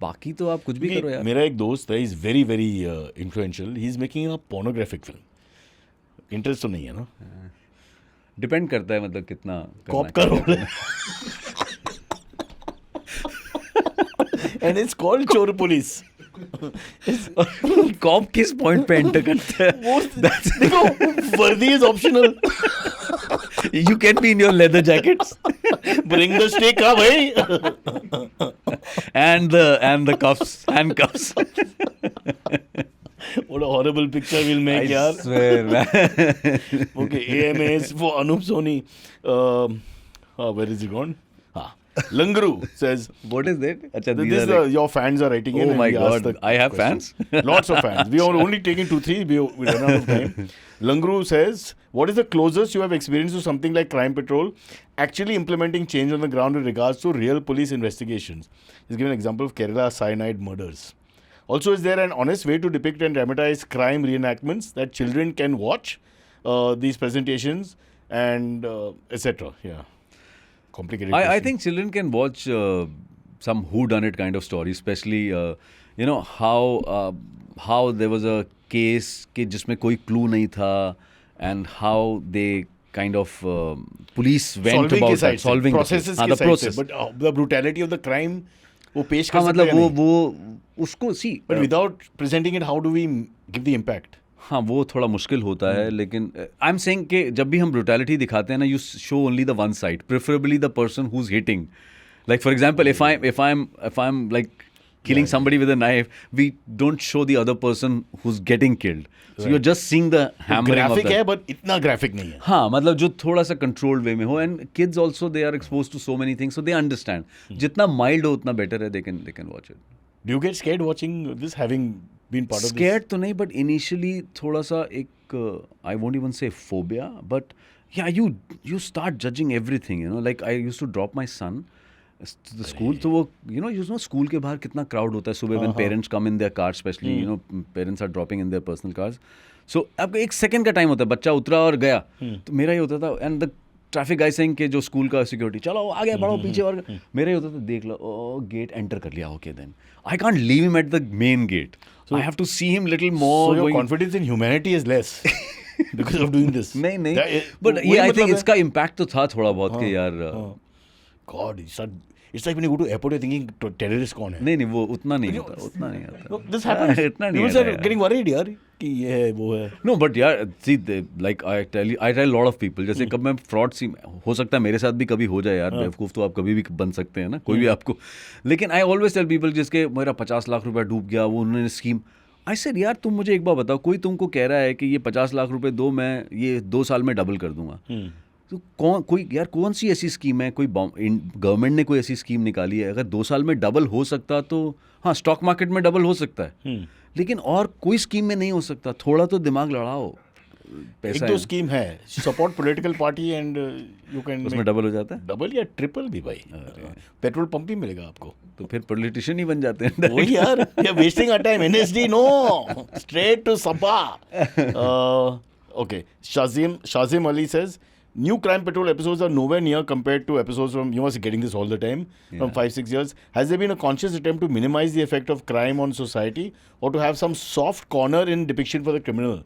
S1: बाकी तो आप कुछ भी करो यार.
S2: मेरा एक दोस्त है, is very very influential. He is making a pornographic film. Interest तो नहीं है ना?
S1: डिपेंड करता है मतलब कितना
S2: कॉप का रोल है. एंड इट्स कॉल्ड चोर पुलिस.
S1: कॉप किस पॉइंट पे एंटर करता है?
S2: देखो, वर्दी is optional.
S1: You can be in your leather jackets.
S2: Bring the stick, हाँ भाई.
S1: and the cuffs, handcuffs.
S2: What a horrible picture we'll make,
S1: I
S2: yaar.
S1: swear, man.
S2: Okay, AMAs for Anup Soni. Where is he gone? Langru says,
S1: What is that? Achha, these
S2: this
S1: are like,
S2: your fans are writing in.
S1: oh
S2: and
S1: my
S2: we asked
S1: god,
S2: the
S1: I have
S2: question.
S1: fans.
S2: Lots of fans. We are only taking 2-3. We run out of time. Langru says, what is the closest you have experienced to something like Crime Patrol actually implementing change on the ground with regards to real police investigations? He's given an example of Kerala cyanide murders. Also, is there an honest way to depict and dramatize crime reenactments that children can watch these presentations and etc.? Yeah. Complicated.
S1: I
S2: question.
S1: think children can watch some whodunit kind of story, especially you know how there was a case कि जिसमें कोई clue नहीं था, and how they kind of police went
S2: solving
S1: about
S2: के side
S1: that, solving
S2: processes
S1: the
S2: के side
S1: process.
S2: से, but the brutality of the crime वो पेश कर
S1: हाँ
S2: सकते
S1: मतलब
S2: हैं नहीं.
S1: वो उसको see
S2: But without presenting it, how do we give the impact?
S1: हाँ वो थोड़ा मुश्किल होता है, लेकिन आई एम सेइंग कि जब भी हम ब्रूटैलिटी दिखाते हैं ना, you show only the one side, preferably the person who is hitting. Like for example, if I'm like killing somebody with a knife, we don't show the other person who's getting killed. So you're just seeing the hammering of
S2: graphic
S1: the.
S2: है but इतना graphic नहीं है.
S1: हाँ मतलब जो थोड़ा सा controlled way में हो, and kids also they are expose to so many things, so they understand. जितना माइल्ड हो उतना बेटर है, they can watch it.
S2: Do you get scared watching this, having been part of this?
S1: Scared तो नहीं, but initially थोड़ा सा एक I won't even say phobia, but yeah, you start judging everything, you know. Like I used to drop my son to the school, तो वो you know school के बाहर कितना crowd होता है सुबह, when parents come in their cars, especially you know parents are dropping in their personal cars. So आपको एक सेकंड का टाइम होता है, बच्चा उतरा और गया, तो मेरा ही होता था, and the traffic guys saying कि जो स्कूल का सिक्योरिटी, चलो आगे बढ़ो पीछे, और मेरा ही होता था, देख लो गेट एंटर कर लिया, okay then I can't leave him at the main gate, I have to see him little more.
S2: So your confidence in humanity is less because of doing this.
S1: नहीं
S2: But
S1: बट ये I think इसका impact तो था थोड़ा बहुत कि यार
S2: God, it's like when you go to airport, you're thinking terrorist कौन है?
S1: नहीं वो उतना नहीं होता, उतना नहीं आता.
S2: No, this happens.
S1: इतना नहीं
S2: People
S1: आता
S2: are getting worried यार कि ये है वो है.
S1: No, but यार see, like I tell lot of people, जैसे कब मैं फ्रॉड सी, हो सकता है मेरे साथ भी कभी हो जाए यार, बेवकूफ़ तो आप कभी भी बन सकते हैं ना, कोई भी आपको, लेकिन आई ऑलवेज टेल पीपल जिसके मेरा 50 लाख रुपया डूब गया, वो उन्होंने स्कीम, आई सेड यार तुम मुझे एक बार बताओ, कोई तुमको कह रहा है कि ये 50 लाख रुपए दो, मैं ये 2 साल में डबल कर दूंगा, तो कौन सी ऐसी स्कीम है, कोई गवर्नमेंट ने कोई ऐसी स्कीम निकाली है, अगर 2 साल में डबल हो सकता तो हाँ, स्टॉक मार्केट में डबल हो सकता है, लेकिन और कोई स्कीम में नहीं हो सकता. थोड़ा तो दिमाग लड़ाओ, पैसा
S2: एक दो स्कीम है, support political party and you can
S1: उसमें डबल हो जाता है,
S2: डबल या ट्रिपल भी भाई. पेट्रोल पंप ही मिलेगा आपको,
S1: तो फिर पॉलिटिशियन ही बन जाते हैं.
S2: वही यार, we are wasting our time. NSD no, straight to सपा. Okay, Shazim Ali says, new Crime Patrol episodes are nowhere near compared to episodes from, you must be getting this all the time, from 5-6 years. Has there been a conscious attempt to minimize the effect of crime on society or to have some soft corner in depiction for the criminal?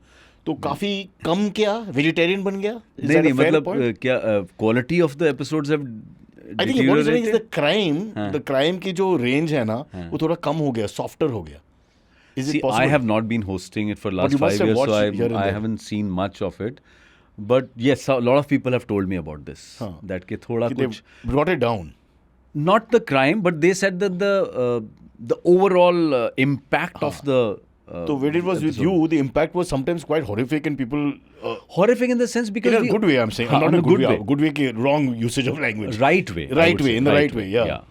S2: तो काफी कम क्या vegetarian बन गया?
S1: नहीं मतलब क्या quality of the episodes have
S2: I think what is happening is the crime की जो रेंज है ना, वो थोड़ा कम हो गया, सॉफ्टर हो गया. Is it possible?
S1: I have not been hosting it for last 5 years, so I haven't seen much of it. But yes, a lot of people have told me about this. That ke thoda kuch
S2: brought it down.
S1: Not the crime, but they said that the overall impact of the
S2: So when it was with you, the impact was sometimes quite horrific and people...
S1: horrific in the sense because
S2: in a good way, I'm saying.
S1: हाँ,
S2: Not
S1: in
S2: a
S1: a
S2: good
S1: good
S2: way.
S1: way.
S2: Good way, ke wrong usage of language.
S1: Right way. I
S2: Right
S1: would
S2: way,
S1: say.
S2: in the right way, yeah.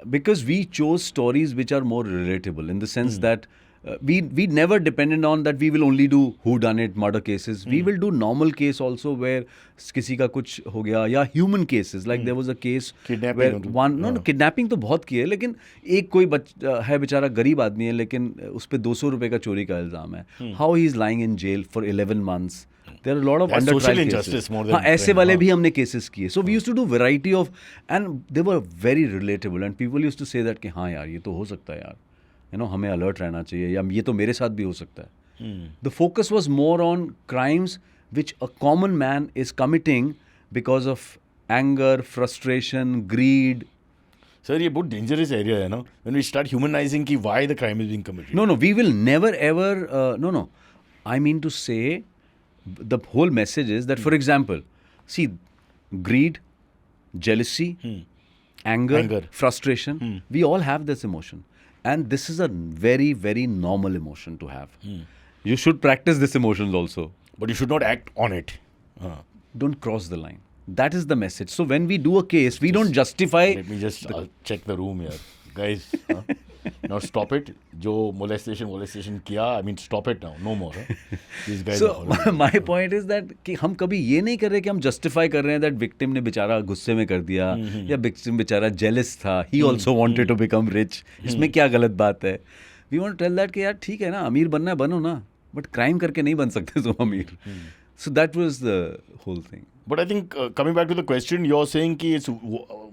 S1: Because we chose stories which are more relatable in the sense that we never depended on that we will only do whodunit murder cases. We will do normal case also where किसी का कुछ हो गया या human cases like there was a case
S2: Kidnapping
S1: where
S2: or-
S1: one no kidnapping तो बहुत की है लेकिन एक कोई है बेचारा गरीब आदमी है लेकिन उस पे 200 रुपए का चोरी का इल्जाम है. How he is lying in jail for 11 months. There are a lot of
S2: That's
S1: under
S2: social
S1: trial
S2: injustice
S1: cases.
S2: more than
S1: हाँ ऐसे
S2: crime,
S1: वाले
S2: हाँ.
S1: भी हमने cases किए. So we used to do variety of and they were very relatable and people used to say that कि हाँ यार ये तो हो सकता है यार. You know हमें alert रहना चाहिए या ये तो मेरे साथ भी हो सकता है. The focus was more on crimes which a common man is committing because of anger, frustration, greed.
S2: Sir, ये बहुत dangerous area है ना. When we start humanizing ki why the crime is being committed.
S1: No, we will never ever. No. I mean to say, the whole message is that, for example, see, greed, jealousy, anger, frustration. We all have this emotion, and this is a very, very normal emotion to have. You should practice this emotions also.
S2: But you should not act on it.
S1: Don't cross the line. That is the message. So when we do a case, we don't justify.
S2: Let me just check the room here. Guys, now stop it. जो molestation किया, I mean stop it now. No more. These guys are
S1: So
S2: horrible.
S1: my point is that कि हम कभी ये नहीं कर रहे कि हम justify कर रहे हैं that victim ने बेचारा गुस्से में कर दिया या victim बेचारा jealous था. He also wanted to become rich. इसमें क्या गलत बात है? We want to tell that कि यार ठीक है ना अमीर बनना है बनो ना but crime करके नहीं बन सकते तुम अमीर. So that was the whole thing.
S2: But I think coming back to the question, you're saying कि it's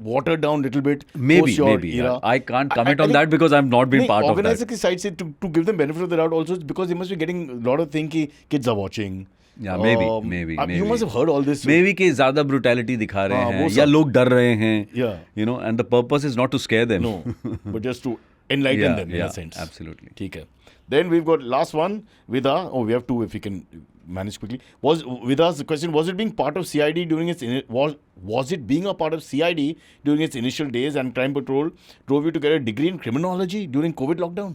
S2: watered down a little bit.
S1: Maybe.
S2: post your era.
S1: Yeah. I can't comment on
S2: think-
S1: that because I've not been
S2: नहीं,
S1: part of
S2: organizer
S1: that.
S2: की side से to give them benefit of the doubt also because they must be getting a lot of thing कि kids are watching.
S1: Yeah, maybe.
S2: You must have heard all this.
S1: Maybe कि ज़्यादा brutality दिखा रहे
S2: हाँ,
S1: हैं
S2: वो
S1: या
S2: सब.
S1: लोग डर रहे हैं.
S2: Yeah.
S1: You know, and the purpose is not to scare them.
S2: No, but just to enlighten them in a sense.
S1: Absolutely.
S2: ठीक है. Then we've got last one, Vida. Oh, we have two if we can manage quickly. Was Vida's question, was it being part of CID during its was it being a part of CID during its initial days and Crime Patrol drove you to get a degree in criminology during COVID lockdown?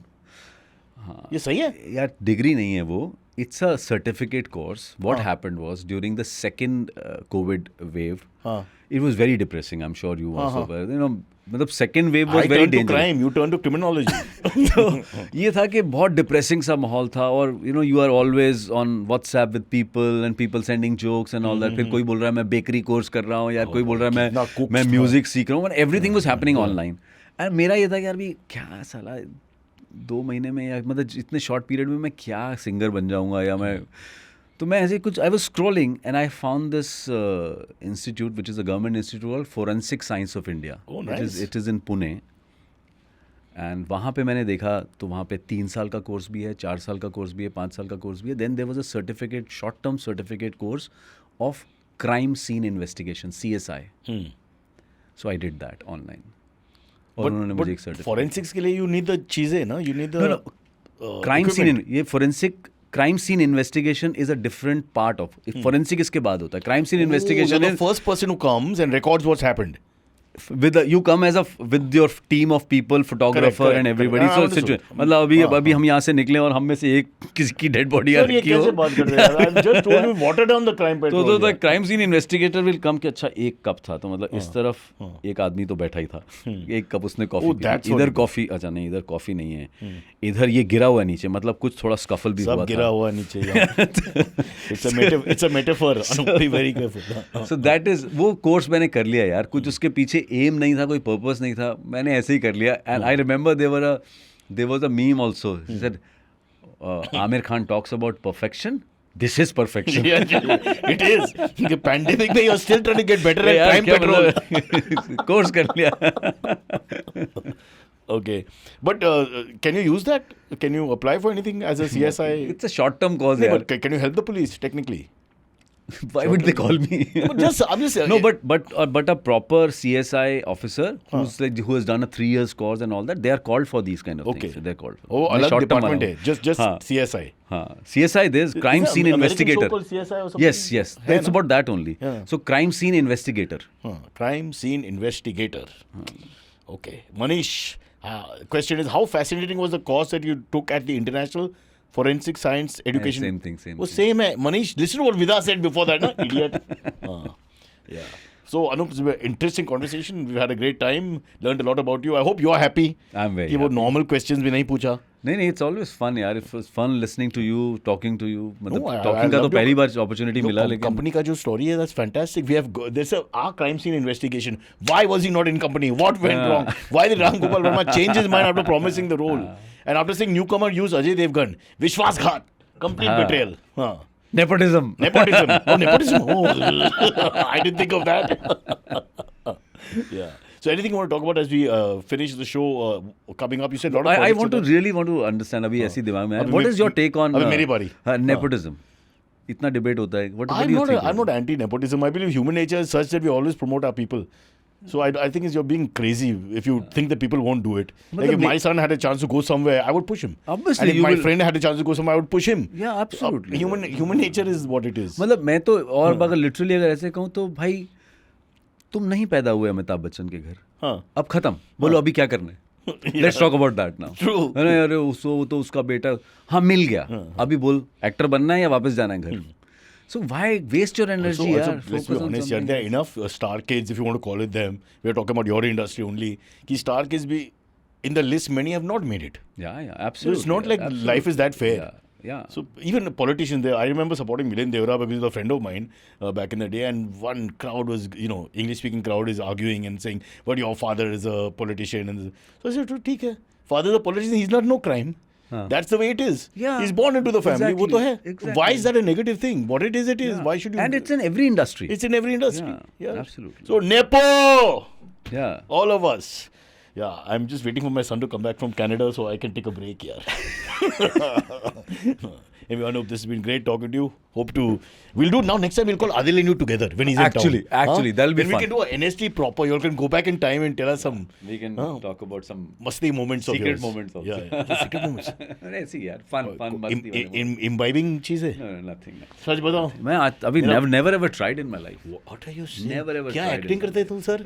S2: ये सही है?
S1: यार degree नहीं है वो. It's a certificate course. What happened was during the second COVID wave, it was very depressing. I'm sure you also were. You know, मतलब second wave was
S2: I
S1: very
S2: turned to
S1: dangerous.
S2: crime, you turned to criminology.
S1: तो ये था कि बहुत depressing सा माहौल था और you know you are always on WhatsApp with people and people sending jokes and all that. फिर कोई बोल रहा है मैं बेकरी कोर्स कर रहा हूँ यार, कोई बोल रहा है
S2: कितना cooks
S1: मैं
S2: था.
S1: म्यूजिक सीख रहा हूँ. Everything was happening online and मेरा ये था कि यार भी क्या साला 2 महीने में या मतलब इतने शॉर्ट पीरियड में मैं क्या सिंगर बन जाऊँगा या मैं. तो मैं ऐसे कुछ I was scrolling and I found this institute which is a government institute called forensic science of India.
S2: Oh, nice.
S1: It is in Pune. And वहाँ पे मैंने देखा तो वहाँ पे 3 साल का कोर्स भी है, 4 साल का कोर्स भी है, 5 साल का कोर्स भी है. Then there was a certificate, short term certificate course of crime scene investigation, CSI. So I did that online. और उन्होंने मुझे एक सर्टिफिकेट.
S2: forensics के लिए you need the चीजें ना, you need the
S1: crime scene
S2: equipment.
S1: ये forensic crime scene investigation is a different part of forensic. इसके बाद होता है crime scene
S2: Oh, you're
S1: investigation.
S2: the first person who comes and records what's happened.
S1: You come as with your team of people, photographer
S2: correct,
S1: and everybody.
S2: correct.
S1: So
S2: understood.
S1: situation मतलब अभी हम यहाँ से निकले और हम में से एक किसी की डेड बॉडी आ
S2: Sir, ये
S1: रखी हो.
S2: कैसे बात करते हैं यार? I've just told you water down the crime patrol.
S1: तो
S2: यार.
S1: Crime scene investigator will come कि अच्छा एक कप था तो मतलब इस तरफ एक आदमी तो बैठा ही था. एक कप उसने कॉफी
S2: Oh,
S1: पी
S2: that's
S1: ली. इधर
S2: horrible.
S1: कॉफी, अच्छा नहीं इधर कॉफी नहीं है, इधर ये गिरा हुआ है नीचे, मतलब कुछ थोड़ा स्कफल भी हुआ
S2: सब गिरा
S1: था.
S2: हुआ नीचे यार. It's a metaphor. Be very careful.
S1: So that is वो कोर्स मैंने कर लिया यार. कुछ उसके पीछे एम नहीं था, कोई पर्पस नहीं था, मैंने ऐसे ही कर लिया. And I remember there was a meme also. He said Aamir Khan talks about perfection, this is perfection.
S2: Yeah, it is. The pandemic में you're still trying to get better at crime patrol.
S1: Course कर लिया.
S2: Okay, but can you use that? Can you apply for anything as a CSI?
S1: It's a short term course
S2: No,
S1: यार.
S2: but can you help the police technically?
S1: Why would they call me?
S2: I'm just
S1: No, but a proper CSI officer who has done a 3 years course and all that, they are called for these kind of
S2: Okay.
S1: things. They're called for.
S2: Oh,
S1: मैं
S2: अलग
S1: short term
S2: department
S1: वाला
S2: है.
S1: हूँ.
S2: Just
S1: हाँ.
S2: CSI.
S1: हाँ. CSI, there's crime
S2: Is
S1: scene
S2: there an American
S1: investigator.
S2: show called CSI or something?
S1: Yes.
S2: है
S1: It's
S2: ना?
S1: about that only.
S2: Yeah.
S1: So crime scene investigator.
S2: Crime scene investigator. Okay, Manish. Question is, how fascinating was the course that you took at the International forensic science education.
S1: same thing, same
S2: वो
S1: thing.
S2: same है. Manish, listen to what Vida said before that, na? Idiot. Yeah. So Anup, it's been an interesting conversation. We've had a great time. Learned a lot about you. I hope you are happy.
S1: I'm very
S2: कि वो
S1: happy.
S2: normal questions भी नहीं पूछा.
S1: नहीं, it's always fun यार. It was fun listening to you, talking to you. मतलब
S2: I
S1: talking का तो
S2: loved your-
S1: पहली बार opportunity
S2: Your
S1: मिला, लेकिन
S2: company का जो story है, that's fantastic. We have there's our crime scene investigation. Why was he not in company? What went wrong? Why did Ram Gopal Verma change his mind after promising the role? And after saying newcomer use Ajay Devgan, Vishwasghat, complete betrayal.
S1: nepotism.
S2: Nepotism. Oh, nepotism. Oh, I didn't think of that. Yeah. So anything you want to talk about as we finish the show coming up? You said a lot of
S1: I
S2: projects
S1: want
S2: are
S1: to really understand. अभी ऐसी दिमाग में है.
S2: अभी
S1: What
S2: may-
S1: is your take on
S2: अभी मेरी बारी.
S1: nepotism? इतना debate होता है. What do
S2: I'm
S1: you
S2: not,
S1: think?
S2: I'm not anti-nepotism. I believe human nature is such that we always promote our people. So I think you're being crazy if you think that people won't do it. Like if my son had a chance to go somewhere, I would push him.
S1: Obviously,
S2: and if
S1: you
S2: my
S1: will-
S2: friend had a chance to go somewhere, I would push him.
S1: Yeah, absolutely.
S2: Human nature is what it is.
S1: मतलब मैं तो और अगर literally अगर ऐसे कहूँ तो भाई तुम नहीं पैदा हुए अमिताभ बच्चन के घर.
S2: हाँ.
S1: अब खत्म. बोलो अभी क्या करना है. Let's talk about that now.
S2: True.
S1: अरे अरे वो तो उसका बेटा हाँ मिल गया. अभी बोल एक्टर बनना है या वापस जाना है घर. So why waste your energy?
S2: So,
S1: यार?
S2: let's be
S1: Focus on
S2: honest,
S1: something.
S2: there are enough star kids, if you want to call it them. We are talking about your industry only. Ki star kids be in the list, many have not made it.
S1: Yeah,
S2: So
S1: absolutely.
S2: it's not like
S1: absolutely.
S2: life is that fair.
S1: Yeah.
S2: So even politicians there, I remember supporting Milen Devra because he's a friend of mine back in the day, and one crowd was, English-speaking crowd is arguing and saying, "But your father is a politician," and so I said, "ठीक है, father is a politician, he's not no crime. That's the way it is.
S1: Yeah.
S2: He's born into the family. वो तो है.
S1: Exactly.
S2: Why is that a negative thing? What it is, it is.
S1: Yeah.
S2: Why should you?
S1: And it's in every industry.
S2: It's in every industry.
S1: Yeah, absolutely.
S2: So Nepo,
S1: Yeah.
S2: all of us. Yeah, I'm just waiting for my son to come back from Canada so I can take a break here. Anyway, Anup, this has been great talking to you. We'll do now. Next time we'll call Adil and you together when he's in town.
S1: Actually, that'll be
S2: then
S1: fun.
S2: we can do a NST proper. You all can go back in time and tell us some
S1: We can talk about some
S2: masti moments of
S1: secret
S2: yours.
S1: moments also.
S2: Yeah. The secret moments.
S1: ऐसी यार fun masti वाले moments.
S2: Imbibing चीजें.
S1: No, nothing.
S2: सच बताओ.
S1: मैं अभी never ever tried in my life.
S2: What are you saying?
S1: Never ever
S2: क्या
S1: tried
S2: acting
S1: it.
S2: करते तुम सर?